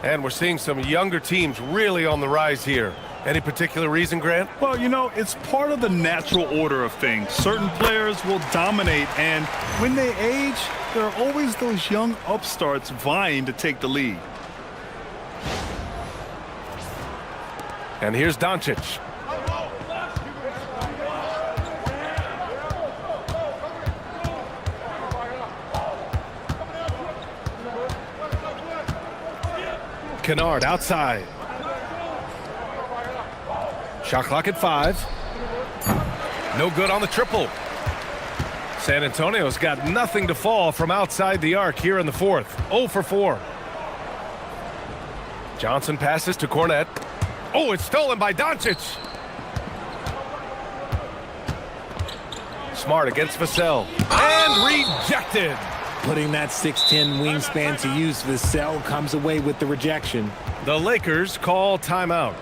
And we're seeing some younger teams really on the rise here. Any particular reason, Grant? Well, you know, it's part of the natural order of things. Certain players will dominate, and when they age, there are always those young upstarts vying to take the lead. And here's Doncic. Kennard outside. Shot clock at 5. No good on the triple. San Antonio's got nothing to fall from outside the arc here in the fourth. 0 for 4. Johnson passes to Cornette. Oh, it's stolen by Doncic. Smart against Vassell. And rejected. Putting that 6'10" wingspan to use, Vassell comes away with the rejection. The Lakers call timeout.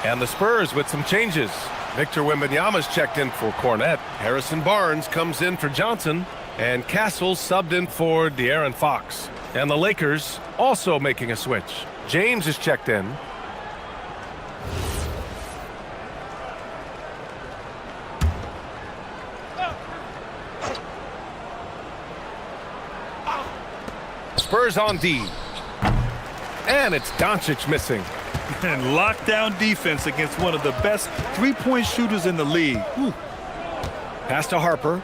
And the Spurs with some changes. Victor Wembanyama's checked in for Cornette. Harrison Barnes comes in for Johnson. And Castle's subbed in for De'Aaron Fox. And the Lakers also making a switch. James is checked in. Spurs on D. And it's Doncic missing. And lockdown defense against one of the best three-point shooters in the league. Ooh. Pass to Harper.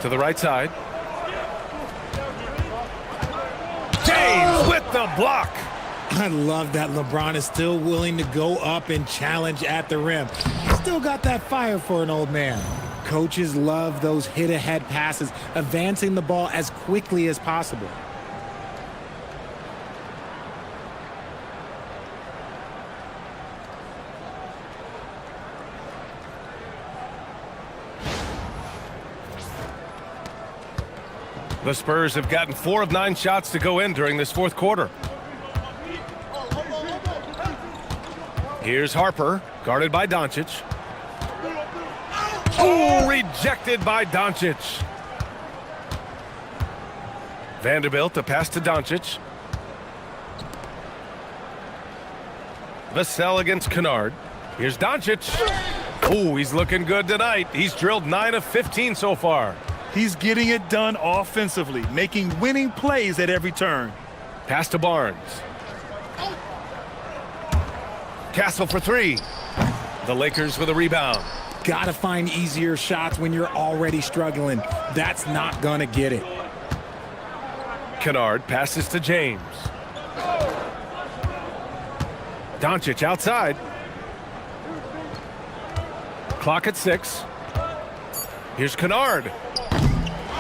To the right side. James with the block. I love that LeBron is still willing to go up and challenge at the rim. He's still got that fire for an old man. Coaches love those hit-ahead passes, advancing the ball as quickly as possible. The Spurs have gotten 4 of 9 shots to go in during this fourth quarter. Here's Harper, guarded by Doncic. Oh, rejected by Doncic. Vanderbilt, a pass to Doncic. Vassell against Kennard. Here's Doncic. Oh, he's looking good tonight. He's drilled 9 of 15 so far. He's getting it done offensively, making winning plays at every turn. Pass to Barnes. Castle for 3. The Lakers with a rebound. Gotta find easier shots when you're already struggling. That's not gonna get it. Kennard passes to James. Doncic outside. Clock at 6. Here's Kennard.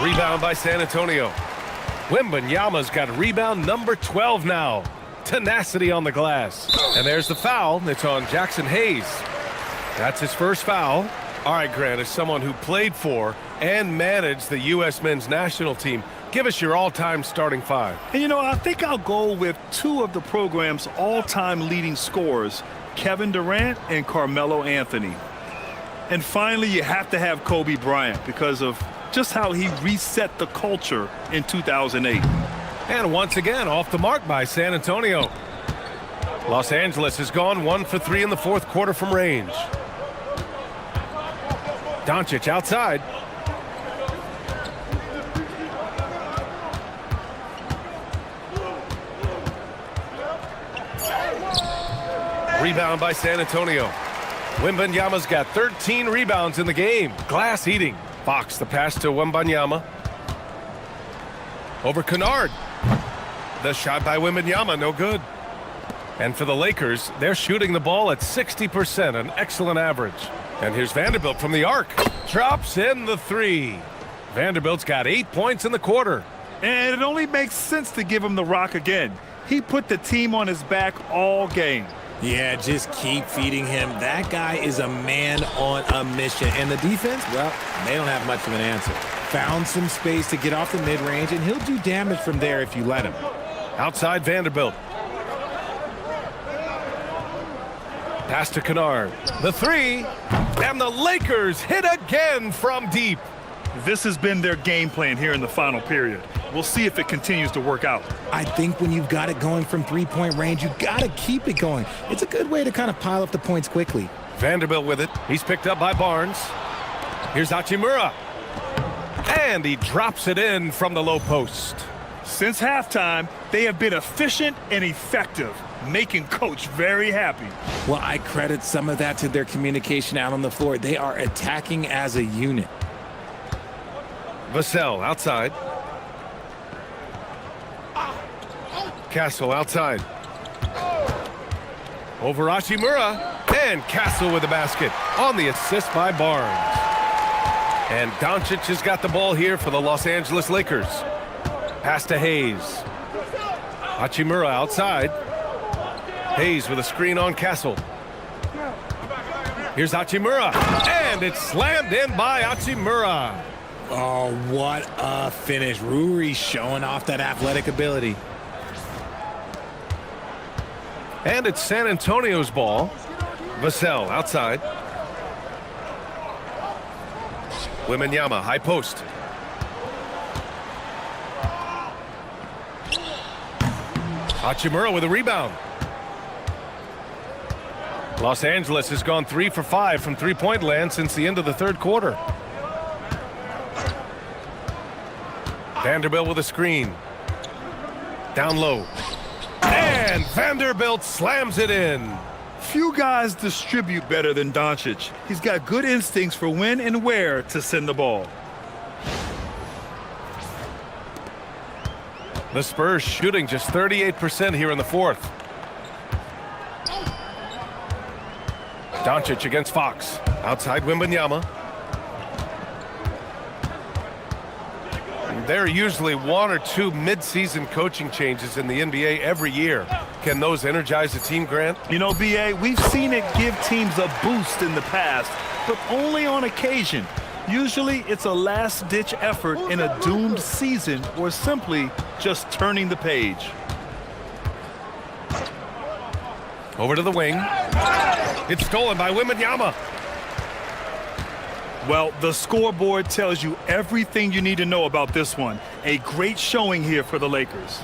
Rebound by San Antonio. Wembanyama's got rebound number 12 now. Tenacity on the glass. And there's the foul. It's on Jackson Hayes. That's his first foul. All right, Grant, as someone who played for and managed the U.S. men's national team, give us your all-time starting five. And, I think I'll go with two of the program's all-time leading scorers, Kevin Durant and Carmelo Anthony. And finally, you have to have Kobe Bryant because of just how he reset the culture in 2008. And once again, off the mark by San Antonio. Los Angeles has gone 1 for 3 in the fourth quarter from range. Doncic outside. Rebound by San Antonio. Wembanyama's got 13 rebounds in the game. Glass eating. Fox the pass to Wembanyama. Over Kennard. The shot by Wembanyama, no good. And for the Lakers, they're shooting the ball at 60%, an excellent average. And here's Vanderbilt from the arc. Drops in the three. Vanderbilt's got 8 points in the quarter. And it only makes sense to give him the rock again. He put the team on his back all game. Yeah, just keep feeding him. That guy is a man on a mission. And the defense, well, they don't have much of an answer. Found some space to get off the mid-range, and he'll do damage from there if you let him. Outside Vanderbilt. Pass to Kennard. The three. And the Lakers hit again from deep. This has been their game plan here in the final period. We'll see if it continues to work out. I think when you've got it going from three-point range, you've got to keep it going. It's a good way to kind of pile up the points quickly. Vanderbilt with it. He's picked up by Barnes. Here's Hachimura. And he drops it in from the low post. Since halftime, they have been efficient and effective, making Coach very happy. Well, I credit some of that to their communication out on the floor. They are attacking as a unit. Vassell outside. Castle outside. Over Hachimura. And Castle with the basket on the assist by Barnes. And Doncic has got the ball here for the Los Angeles Lakers. Pass to Hayes. Hachimura outside. Hayes with a screen on Castle. Here's Hachimura. And it's slammed in by Hachimura. Oh, what a finish. Ruri showing off that athletic ability. And it's San Antonio's ball. Vassell outside. Wembanyama, high post. Hachimura with a rebound. Los Angeles has gone 3 for 5 from three-point land since the end of the third quarter. Vanderbilt with a screen. Down low. And Vanderbilt slams it in. Few guys distribute better than Doncic. He's got good instincts for when and where to send the ball. The Spurs shooting just 38% here in the fourth. Doncic against Fox. Outside Wembanyama. There are usually 1 or 2 mid-season coaching changes in the NBA every year. Can those energize a team, Grant? BA, we've seen it give teams a boost in the past, but only on occasion. Usually it's a last-ditch effort in a doomed season or simply just turning the page. Over to the wing. It's stolen by Wembanyama. Well, the scoreboard tells you everything you need to know about this one. A great showing here for the Lakers.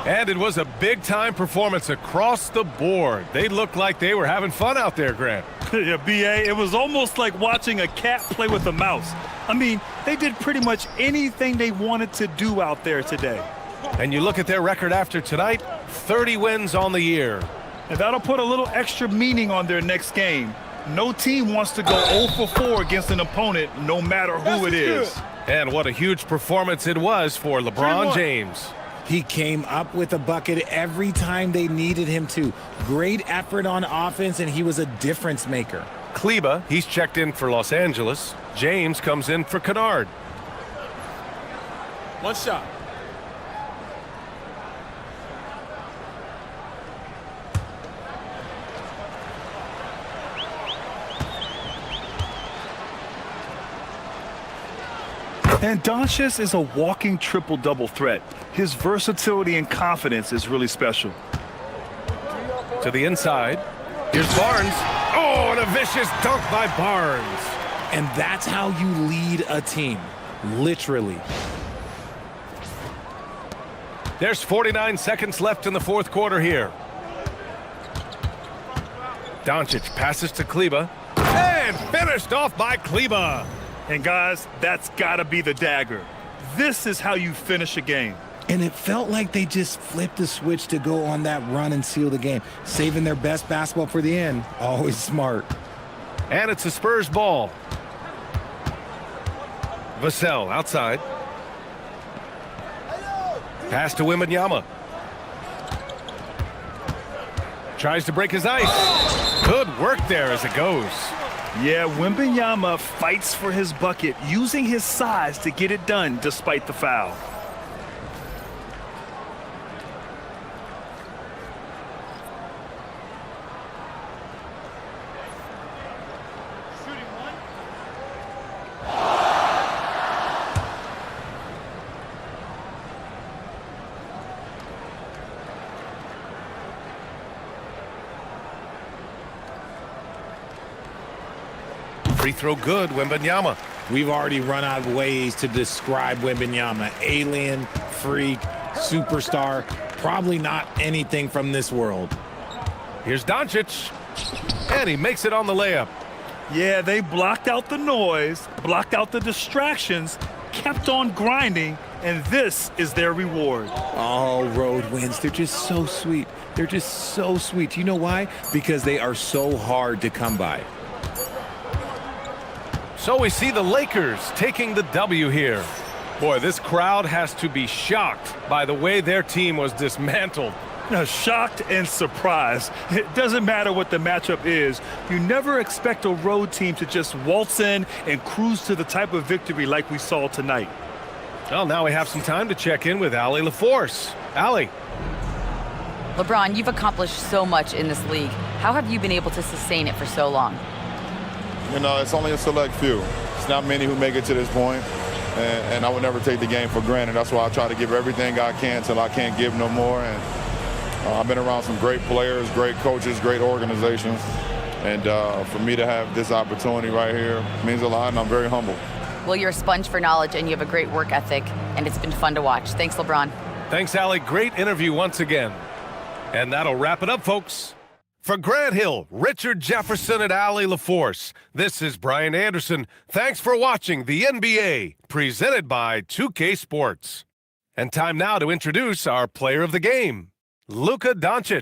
And it was a big-time performance across the board. They looked like they were having fun out there, Grant. Yeah, BA, it was almost like watching a cat play with a mouse. I mean, they did pretty much anything they wanted to do out there today. And you look at their record after tonight, 30 wins on the year. And that'll put a little extra meaning on their next game. No team wants to go 0 for 4 against an opponent, no matter who it is. And what a huge performance it was for LeBron James. He came up with a bucket every time they needed him to. Great effort on offense, and he was a difference maker. Kleba, he's checked in for Los Angeles. James comes in for Kennard. One shot. And Doncic is a walking triple-double threat. His versatility and confidence is really special. To the inside. Here's Barnes. Oh, and a vicious dunk by Barnes. And that's how you lead a team, literally. There's 49 seconds left in the fourth quarter here. Doncic passes to Kleba. And finished off by Kleba. And guys, that's got to be the dagger. This is how you finish a game. And it felt like they just flipped the switch to go on that run and seal the game, saving their best basketball for the end. Always smart. And it's a Spurs ball. Vassell outside. Pass to Wembanyama. Tries to break his ice. Good work there as it goes. Yeah, Wembanyama fights for his bucket, using his size to get it done despite the foul. Free throw good, Wembanyama. We've already run out of ways to describe Wembanyama. Alien, freak, superstar, probably not anything from this world. Here's Doncic. And he makes it on the layup. Yeah, they blocked out the noise, blocked out the distractions, kept on grinding, and this is their reward. Oh, road wins. They're just so sweet. They're just so sweet. You know why? Because they are so hard to come by. So we see the Lakers taking the W here. Boy, this crowd has to be shocked by the way their team was dismantled. Shocked and surprised. It doesn't matter what the matchup is. You never expect a road team to just waltz in and cruise to the type of victory like we saw tonight. Well, now we have some time to check in with Allie LaForce. Allie. LeBron, you've accomplished so much in this league. How have you been able to sustain it for so long? You know, it's only a select few. It's not many who make it to this point, and I would never take the game for granted. That's why I try to give everything I can till I can't give no more. And I've been around some great players, great coaches, great organizations, and for me to have this opportunity right here means a lot, and I'm very humble. Well, you're a sponge for knowledge, and you have a great work ethic, and it's been fun to watch. Thanks, LeBron. Thanks, Allie. Great interview once again. And that'll wrap it up, folks. For Grant Hill, Richard Jefferson, and Allie LaForce, this is Brian Anderson. Thanks for watching the NBA, presented by 2K Sports. And time now to introduce our player of the game, Luka Doncic.